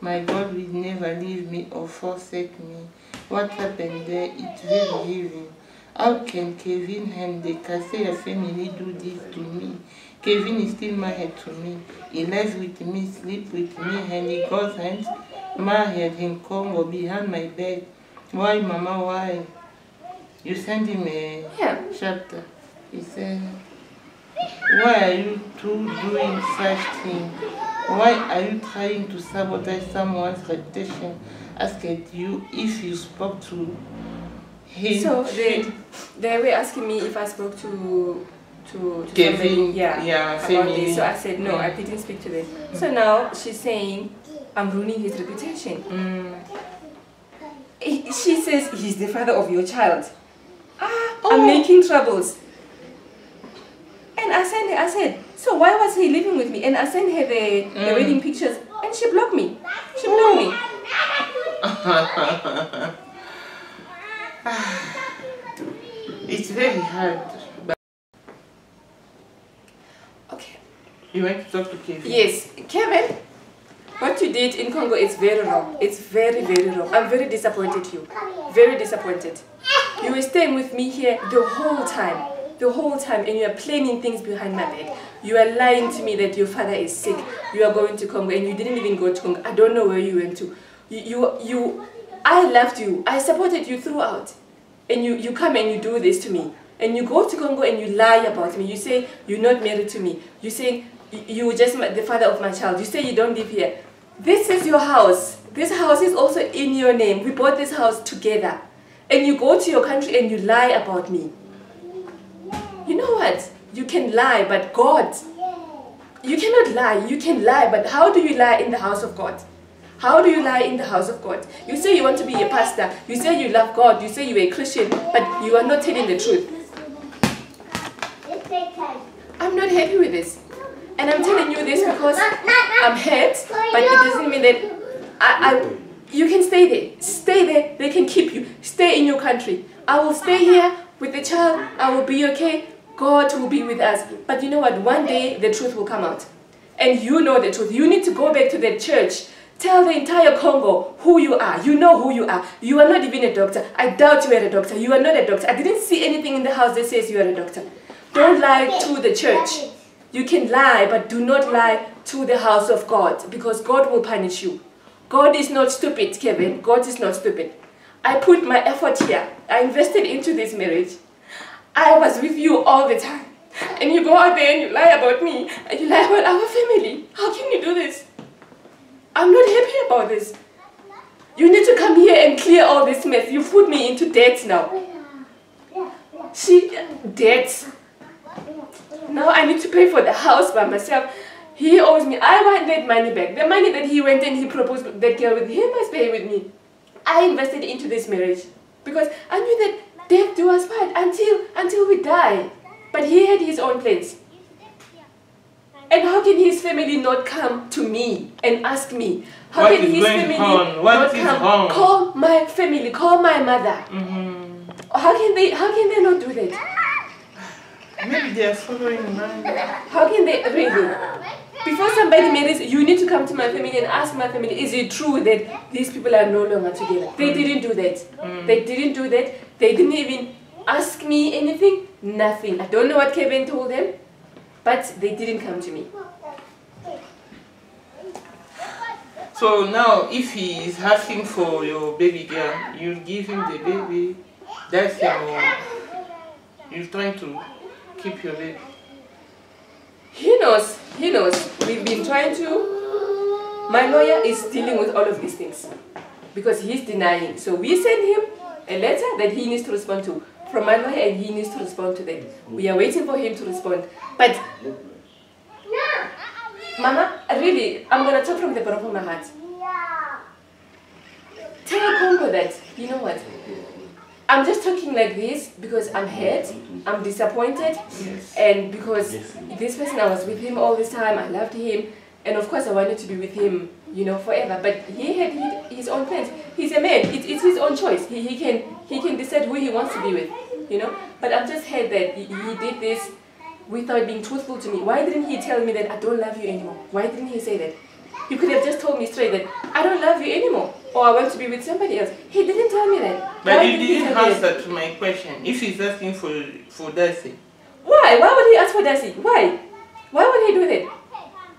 My God will never leave me or forsake me. What happened there? It's very evil. How can Kevin and the Kaseya family do this to me? Kevin is still married to me. He lives with me, sleeps with me, and he goes and married in Congo behind my back. Why, Mama, why? You send him a chapter. He said, why are you two doing such things? Why are you trying to sabotage someone's reputation? Asked you if you spoke to him. So they were asking me if I spoke to Kevin, somebody, about this. So I said no, I didn't speak to them. So now she's saying I'm ruining his reputation. She says he's the father of your child. I'm making troubles. And I said, so why was he living with me? And I sent her the wedding pictures, and she blocked me. She blocked me. It's very hard. But Okay. You went to talk to Kevin? Yes, Kevin. What you did in Congo is very wrong. It's very, very wrong. I'm very disappointed in you. Very disappointed. You were staying with me here the whole time. The whole time, and you are planning things behind my back. You are lying to me that your father is sick. You are going to Congo, and you didn't even go to Congo. I don't know where you went to. I loved you. I supported you throughout. And you come and you do this to me. And you go to Congo and you lie about me. You say you're not married to me. You say you're just the father of my child. You say you don't live here. This is your house. This house is also in your name. We bought this house together. And you go to your country and you lie about me. You know what? You can lie, but God, you cannot lie. You can lie, but how do you lie in the house of God? How do you lie in the house of God? You say you want to be a pastor. You say you love God. You say you're a Christian, but you are not telling the truth. I'm not happy with this. And I'm telling you this because I'm hurt, but it doesn't mean that you can stay there. Stay there, they can keep you. Stay in your country. I will stay here with the child, I will be okay. God will be with us. But you know what? One day the truth will come out. And you know the truth. You need to go back to the church. Tell the entire Congo who you are. You know who you are. You are not even a doctor. I doubt you are a doctor. You are not a doctor. I didn't see anything in the house that says you are a doctor. Don't lie to the church. You can lie, but do not lie to the house of God, because God will punish you. God is not stupid, Kevin. God is not stupid. I put my effort here. I invested into this marriage. I was with you all the time. And you go out there and you lie about me. And you lie about our family. How can you do this? I'm not happy about this. You need to come here and clear all this mess. You put me into debt now. Debt. Now I need to pay for the house by myself. He owes me. I want that money back. The money that he went and he proposed that girl with, he must pay with me. I invested into this marriage because I knew that death do us part until we die. But he had his own plans. And how can his family not come to me and ask me? How what can his family not come? Call my family, call my mother. How can they not do that? Maybe they are following mine. How can they really? Before somebody marries, you need to come to my family and ask my family, is it true that these people are no longer together? They didn't do that. They didn't do that. They didn't even ask me anything. Nothing. I don't know what Kevin told them, but they didn't come to me. So now, if he is asking for your baby girl, you give him the baby. That's you're trying to keep your baby. He knows. We've been trying to. My lawyer is dealing with all of these things because he's denying. So we sent him a letter that he needs to respond to from my lawyer, and he needs to respond to that. We are waiting for him to respond. But, Mama, really, I'm going to talk from the bottom of my heart. Tell Congo that, you know what? I'm just talking like this because I'm hurt, I'm disappointed, and because this person, I was with him all this time, I loved him, and of course I wanted to be with him, you know, forever. But he had his own plans. He's a man. It's his own choice. He can decide who he wants to be with, you know. But I'm just hurt that he did this without being truthful to me. Why didn't he tell me that I don't love you anymore? Why didn't he say that? He could have just told me straight that I don't love you anymore, or I want to be with somebody else. He didn't tell me that. But you didn't answer to my question. If he's asking for Darcy. Why? Why would he ask for Darcy? Why? Why would he do that?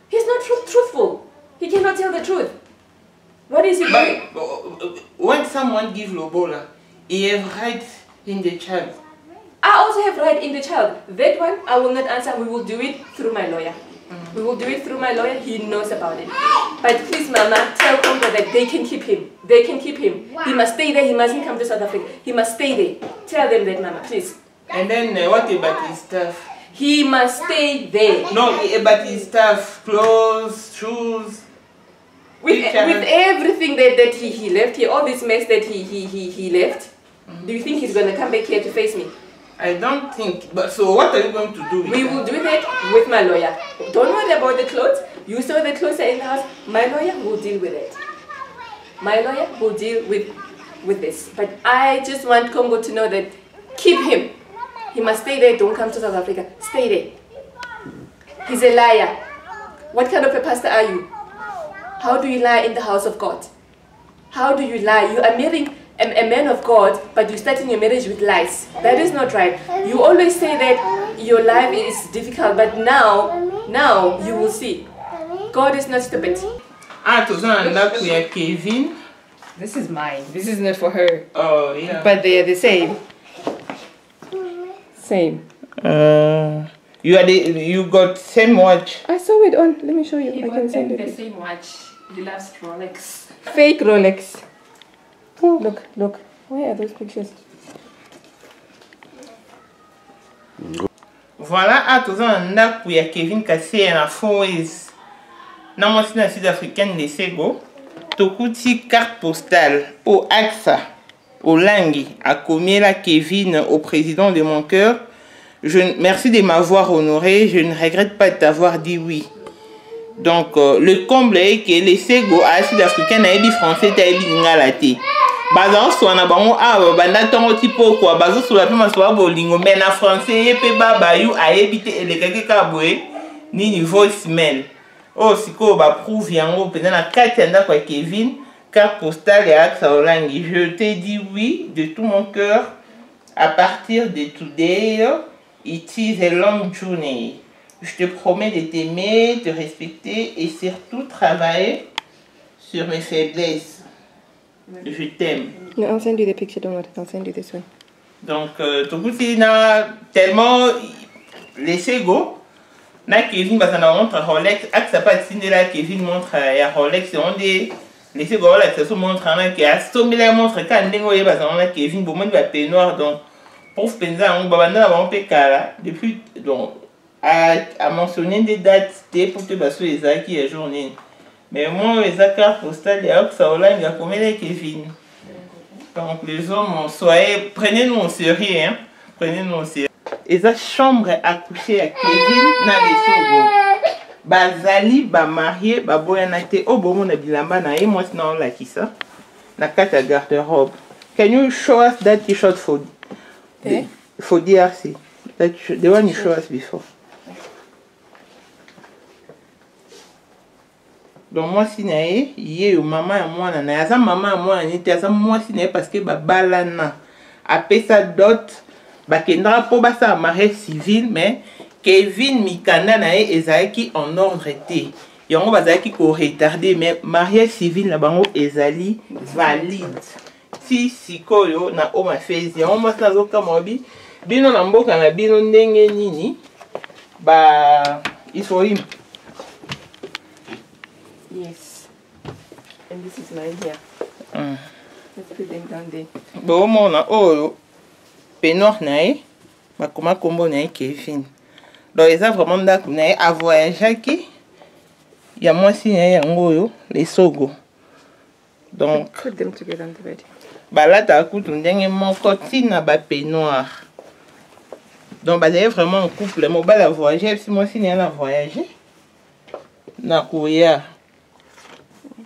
He's not truthful. He cannot tell the truth. What is he doing? When someone gives lobola, he has rights in the child. I also have right in the child. That one, I will not answer. We will do it through my lawyer. We will do it through my lawyer. He knows about it. But please, Mama, tell Congo that they can keep him. They can keep him. He must stay there. He mustn't come to South Africa. He must stay there. Tell them that, Mama, please. And then what about his stuff? He must stay there. No, about his stuff, clothes, shoes. With everything that he left here, all this mess that he left, do you think he's going to come back here to face me? I don't think. But so what are you going to do with We will do that with my lawyer. Don't worry about the clothes. You saw the clothes are in the house. My lawyer will deal with it. My lawyer will deal with this. But I just want Congo to know that keep him. He must stay there. Don't come to South Africa. Stay there. He's a liar. What kind of a pastor are you? How do you lie in the house of God? How do you lie? You are marrying a man of God, but you start in your marriage with lies. That is not right. You always say that your life is difficult, but now you will see. God is not stupid. Kevin. This is mine. This is not for her. Oh, yeah. But they are the same. Same. You got same watch. I saw it on. Let me show you. I can send it. The same watch. He loves Rolex. Fake Rolex. Oh, look. Where are those pictures? Voilà, ndako ya Kevin Kassé na Foes. Na mwasi na sud-africaine de Sego. Tokuti carte postale au AXA, au Langi, à Komiela Kevin, au président de mon cœur. Merci de m'avoir honoré. Je ne regrette pas de t'avoir dit oui. Donc, le comble est que les Sego à Sud-Africains et français t'aient dit Bazan soit na bango banda tongo tipo quoi bazo sur la pima soit bolingo mais na français yepe baba yu a évité et les quelqu'un boé ni niveau smell oh siko ba prouve yango peut-être na katenda kwa Kevin carte postale et AXA Olangi. Je t'ai dit oui de tout mon cœur. À partir de today it is a long journey. Je te promets de t'aimer, de respecter et surtout travailler sur mes faiblesses. Je t'aime. No, I'll send you the picture, don't worry. I'll send you this one. Donc, tout coup, n'a tellement laissé go. Na Kevin, bah, ça n'a montre Rolex. Ah, ça pas de là, Kevin montre à Rolex. On dit, laissez go, là, ça se montre en a qui a sommé la montre. Quand on est, bah, ça a Kevin, bon, moi, il va payer noir. Donc, pour penser, on va avoir un pécala. Depuis, donc, à mentionner des dates, pour te baser les acquis à journée. Mais moi, les carte postale, et hop, ça, il y a combien de Kevin. Donc, les hommes, soyez, prenez-nous au sérieux, hein. Prenez-nous au sérieux. Et sa chambre à coucher à Kevin, na les sogo. Bazali, ba marié, ba boyanate, oh, bon, on a bilamba, na et moi, sinon, là, qui ça. Na carte garde-robe. Can you show us that t-shirt for DRC? The one you show us before. Donc moi si nae yé yo maman ya mwana na yaza maman ya mwana ni te yaza moi si nae parce que ba balana apesa dot ba kendra po ba sa mariage civil mais Kevin mikanda nae ezaki en ordre té yango bazaki ko retarder mais mariage civil na bango ezali valide si sikoyo na o ma fezi yango moi na zoka mobi bino na mboka na bino ndenge nini ba isoim. Yes. And this is mine here. Let's put them down there. Bon, mon oh, pénor nae, ma comment combo nae Kevin. Donc, ils ont vraiment d'accord nae à voyager qui. Il y a moi si nae yango les sogo. Donc, put them together on the bed. Bah là, t'as coup ton dernier mon côté na ba pénor. Donc, bah c'est vraiment un couple. Moi, bah la voyager si moi si nae la voyager. Na courir.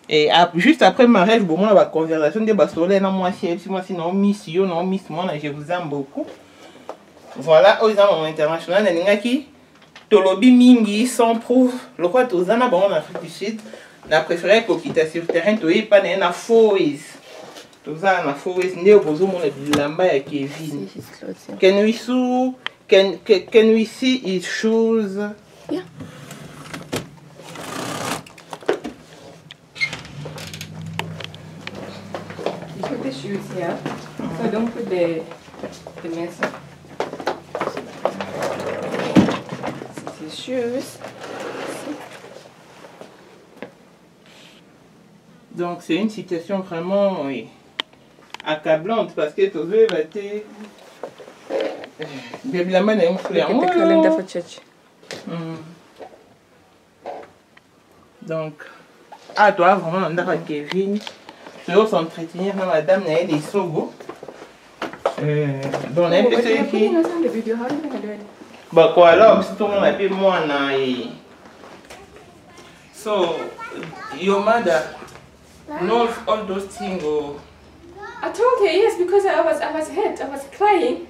Et juste après mariage, bon, on a la conversation de Basolé, non, moi, si moi, sinon, miss you, non, miss moi, je vous aime beaucoup. Voilà, aux gens international, il y a qui, Tolobi Mingi, sans proof, le quoi, tous en bon, en Afrique du Sud, la préférée qu'on quitte sur le terrain, tu es pas na faux. Tous en faux, né au besoin, mon lamba et Kevin. Can we see his shoes? Yeah. Put the shoes here, so don't put the mess. This is his shoes. Donc c'est une situation vraiment oui, accablante parce que tu veux battre. Baby la main est un fleur. Look at the calendar for church. Donc, ah toi vraiment on a Kevin. Sur s'entretenir avec madame Naël et Sogo. Donc, on a fait ce qui. Bah, quoi alors, si tout le monde a fait moi, so, your mother knows all those things. I told her, yes, because I was hurt. I was crying.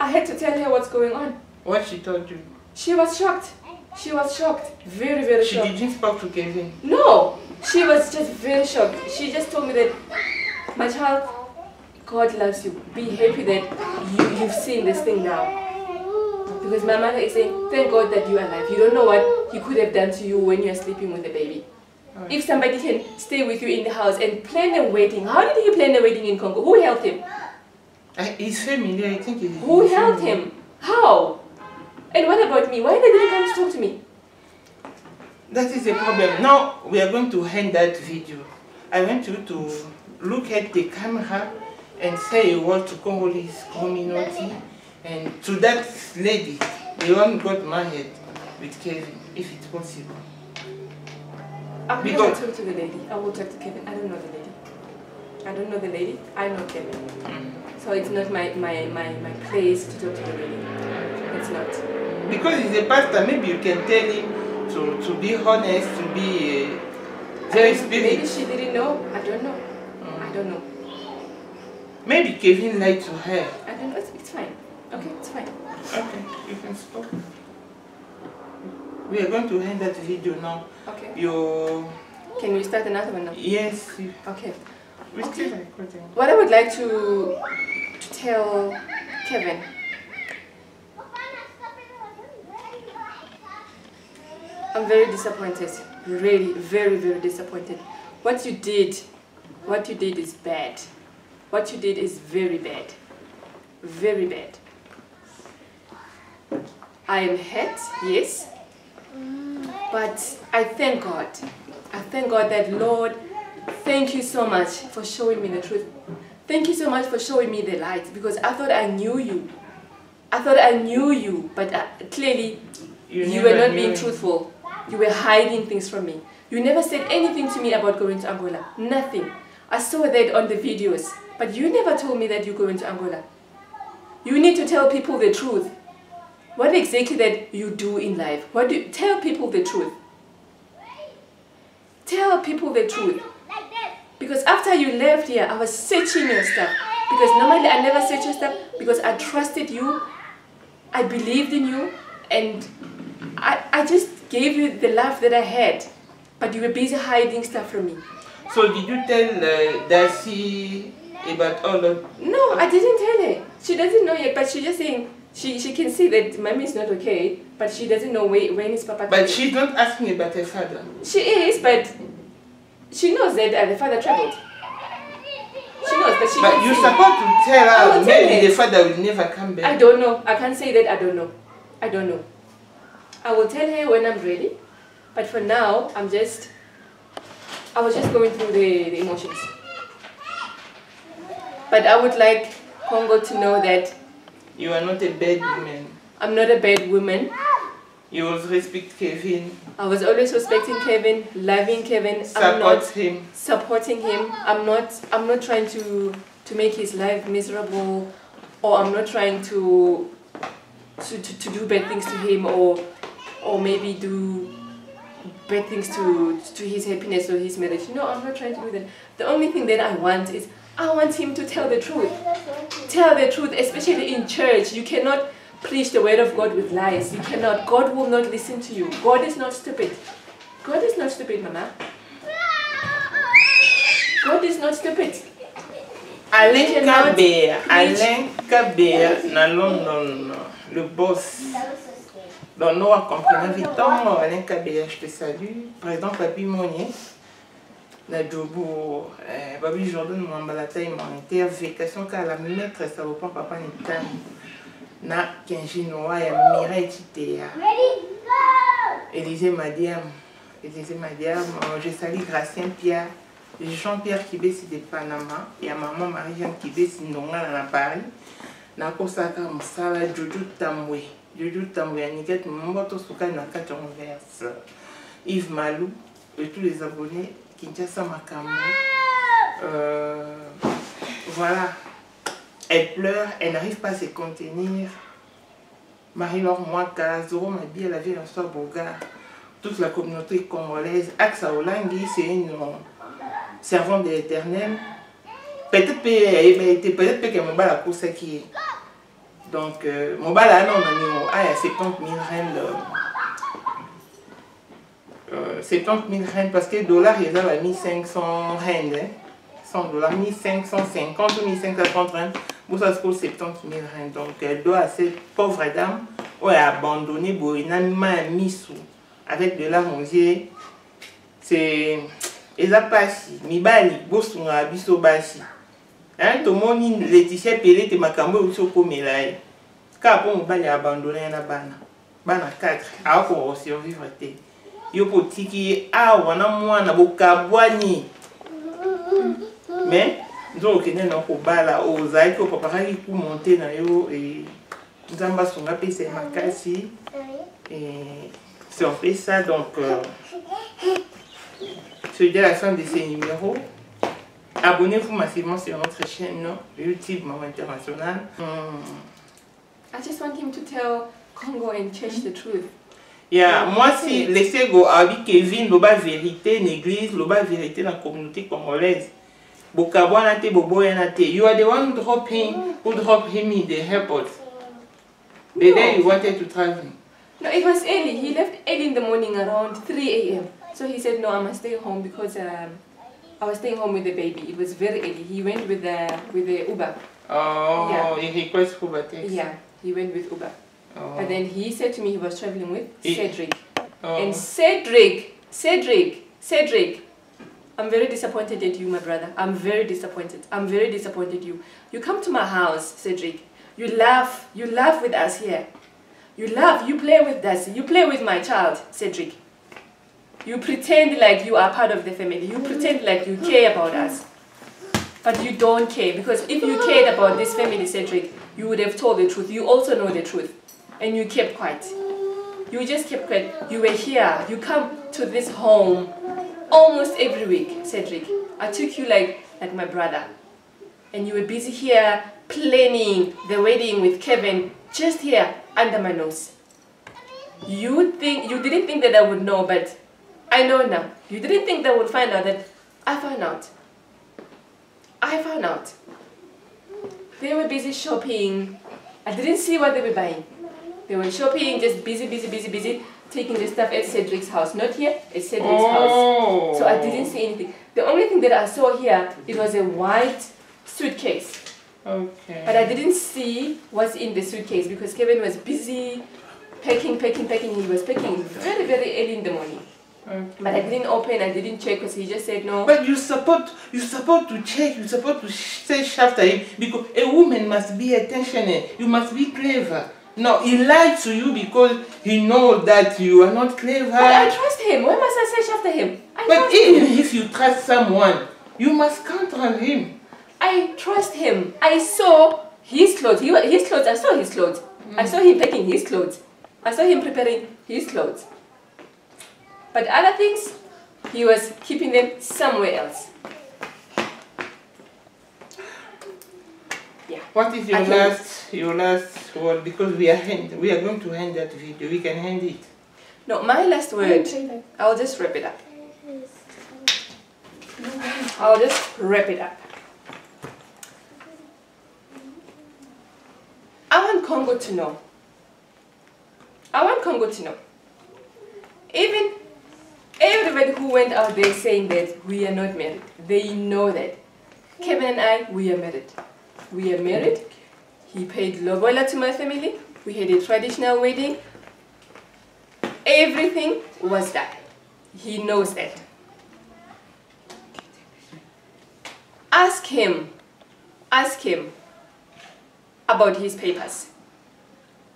I had to tell her what's going on. What she told you? She was shocked. She was shocked. Very, very shocked. She didn't speak to Kevin? No. She was just very shocked. She just told me that, my child, God loves you. Be happy that you've seen this thing now. Because my mother is saying, thank God that you're alive. You don't know what he could have done to you when you're sleeping with the baby. Right. If somebody can stay with you in the house and plan a wedding. How did he plan a wedding in Congo? Who helped him? His family, I think. Who helped him? How? And what about me? Why did they come to talk to me? That is the problem. Now we are going to end that video. I want you to look at the camera and say a word to Congolese community and to that lady, the one who got married with Kevin, if it's possible. I will talk to the lady. I will talk to Kevin. I don't know the lady. I don't know the lady. I know Kevin. So it's not my place to talk to the lady. It's it's not. Because he's a pastor, maybe you can tell him to be honest, to be very spiritual. Maybe she didn't know. I don't know. I don't know. Maybe Kevin lied to her. I don't know. It's fine. Okay, it's fine. Okay, you can stop. We are going to end that video now. Okay. Can we start another one now? Yes. Okay. We're still recording. What I would like to tell Kevin. I'm very disappointed. Really, very, very disappointed. What you did is bad. What you did is very bad. Very bad. I am hurt, yes. But I thank God. I thank God that, Lord, thank you so much for showing me the truth. Thank you so much for showing me the light, because I thought I knew you. I thought I knew you, but clearly you were not being truthful. You were hiding things from me. You never said anything to me about going to Angola. Nothing. I saw that on the videos, but you never told me that you're going to Angola. You need to tell people the truth. What exactly that you do in life? Tell people the truth. Tell people the truth. Because after you left here, I was searching your stuff. Because normally I never search your stuff, because I trusted you, I believed in you, and I just gave you the love that I had. But you were busy hiding stuff from me. So did you tell Darcy about all of... No, I didn't tell her. She doesn't know yet, but she's just saying, she can see that Mommy is not okay, but she doesn't know when is Papa coming. But she's not asking about her father. She is, but she knows that the father traveled. She knows, but she But you're supposed to tell her maybe the father will never come back. I don't know. I can't say that. I don't know. I don't know. I will tell her when I'm ready. But for now, I was just going through the emotions. But I would like Congo to know that you are not a bad woman. I'm not a bad woman. You always respect Kevin. I was always respecting Kevin, loving Kevin. Supporting him. I'm not trying to make his life miserable, or I'm not trying to do bad things to him, or maybe do bad things to his happiness or his marriage. No, I'm not trying to do that. The only thing that I want is I want him to tell the truth. Tell the truth, especially in church. You cannot preach the word of God with lies. You cannot. God will not listen to you. God is not stupid. God is not stupid, Mama. God is not stupid. Alain Kabea, na London, le boss. Dans nous, comprenant vite, Alain Kabea, je te salue. Président Papi Monnier. Na Djobo, Babi Jordan, mon balataï, mon intervacation, car la maîtresse, ça va pas papa ni tam. Na Kenjinoa, ya Mireille Titea. Élisée Madiam, je salue Gracien Pierre, Jean-Pierre Kibesi de Panama, et à maman Marie-Jeanne Kibesi Ndonga à Paris. Na Kosaka Msala, Jojo Tamwe, Aniket Mboto Souka Nakaton Verse, Yves Malou, et tous les abonnés, Kinshasa Makambo. Voilà. Elle pleure, elle n'arrive pas à se contenir. Marie-Laure Mwaka, Zoro Mabi, elle avait un soir Bogard. Toute la communauté congolaise, Aksa Olangi, c'est une servante de l'Éternel. Peut-être qu'elle me bat la course qui est. Donc, mon bal là, non, on a 70 000 reines. 70 000 reines, parce que le dollar, il a 1500 reines. 100 $, 1550 ou 1530 reines. Pour ça, c'est 70 000 reines. Donc, elle doit à cette pauvre dame, elle a abandonné Boina Missou. Avec de larmes aux yeux, c'est. Et ça passe. Mibali, Bosunga, Bisso Bassi. Hein, tout le monde, Laetitia Pelé, te Makambo, ou Soko Melaye. Car pour Mibali abandonné, il y a Bana 4. Alors qu'on va survivre. Yoko Tiki, ah, on a moins, on a beaucoup de boigny. Mais, nous, on a un bala, aux aïe, au papa, qui peut monter dans yo, et nous avons son appel, c'est ma casse. Et. Si on fait ça, donc, c'est déjà la fin de ces numéros. Abonnez-vous massivement sur notre chaîne YouTube Maman International. I just want him to tell Congo and change the truth. Yeah, moi si laissez go avec Kevin loba vérité l'église, loba vérité dans la communauté congolaise. Bokabwana te boboyana te. You are the one who drop him in the airport. The day you wanted to travel. No, it was early. He left early in the morning around 3 a.m. So he said, no, I must stay home because I was staying home with the baby. It was very early. He went with the Uber. Oh, yeah. He requested Uber taxi. Yeah, he went with Uber. Oh. And then he said to me he was traveling with Cedric. Oh. And Cedric, I'm very disappointed at you, my brother. I'm very disappointed. I'm very disappointed you. You come to my house, Cedric. You laugh with us here. You play with us. You play with my child, Cedric. You pretend like you are part of the family. You pretend like you care about us. But you don't care, because if you cared about this family, Cedric, you would have told the truth. You also know the truth. And you kept quiet. You just kept quiet. You were here. You come to this home almost every week, Cedric. I took you like my brother. And you were busy here planning the wedding with Kevin, just here under my nose. You didn't think that I would know, but I know now. You didn't think that I would find out, that I found out. I found out. They were busy shopping. I didn't see what they were buying. They were shopping, just busy, taking the stuff at Cedric's house. Not here, at Cedric's house. So I didn't see anything. The only thing that I saw here, it was a white suitcase. Okay. But I didn't see what's in the suitcase because Kevin was busy packing. He was packing very, very early in the morning. Okay. But I didn't open, I didn't check because he just said no. But you support to check, you support to search after him, because a woman must be attentionate, you must be clever. No, he lied to you because he knows that you are not clever. But I trust him. Why must I search after him? But even if you trust someone, you must count on him. I trust him. I saw his clothes. I saw his clothes. I saw him packing his clothes. I saw him preparing his clothes. But other things, he was keeping them somewhere else. Yeah. What is your last word? Because we are going to end that video. We can end it. No, my last word. I'll just wrap it up. I want Congo to know. Even everybody who went out there saying that we are not married, they know that. Kevin and I, we are married. We are married. He paid lobola to my family. We had a traditional wedding. Everything was done. He knows that. Ask him about his papers.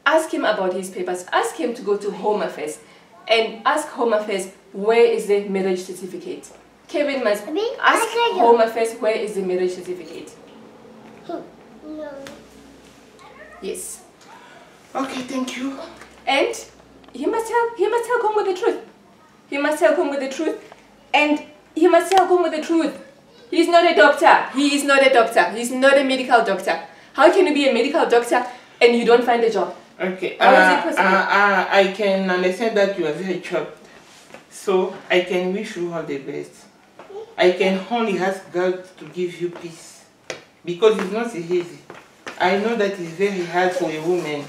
Ask him about his papers. Ask him to go to Home Affairs and ask Home Affairs, where is the marriage certificate? Kevin must ask Home Affairs, where is the marriage certificate? No. Yes. Okay, thank you. And he must tell Congo the truth. He must tell Congo the truth. And he must tell Congo the truth. He's not a doctor. He is not a doctor. He's not a medical doctor. How can you be a medical doctor and you don't find a job? Okay. How is it possible? I can understand that you are very chopped. So I can wish you all the best. I can only ask God to give you peace. Because it's not easy. I know that it's very hard for a woman.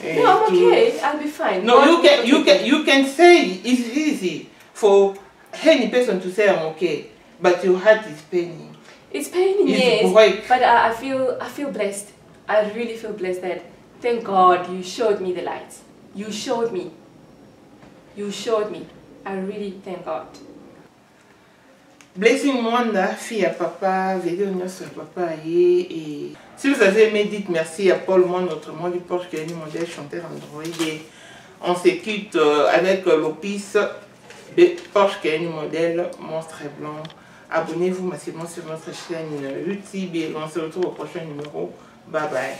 No, I'm okay. I'll be fine. No, you can say it's easy for any person to say I'm okay, but your heart is paining. It's paining, yes. But I feel blessed. I really feel blessed that, thank God, you showed me the light. You showed me. I really thank God. Blessing Mwanda, fille à papa, vélo sur papa et si vous avez aimé, dites merci à Paul Mwanda, autrement du Porsche qui est un modèle chanteur Android, et on se quitte avec l'opus de Porsche qui est un modèle monstre blanc. Abonnez-vous massivement sur notre chaîne YouTube et on se retrouve au prochain numéro. Bye bye.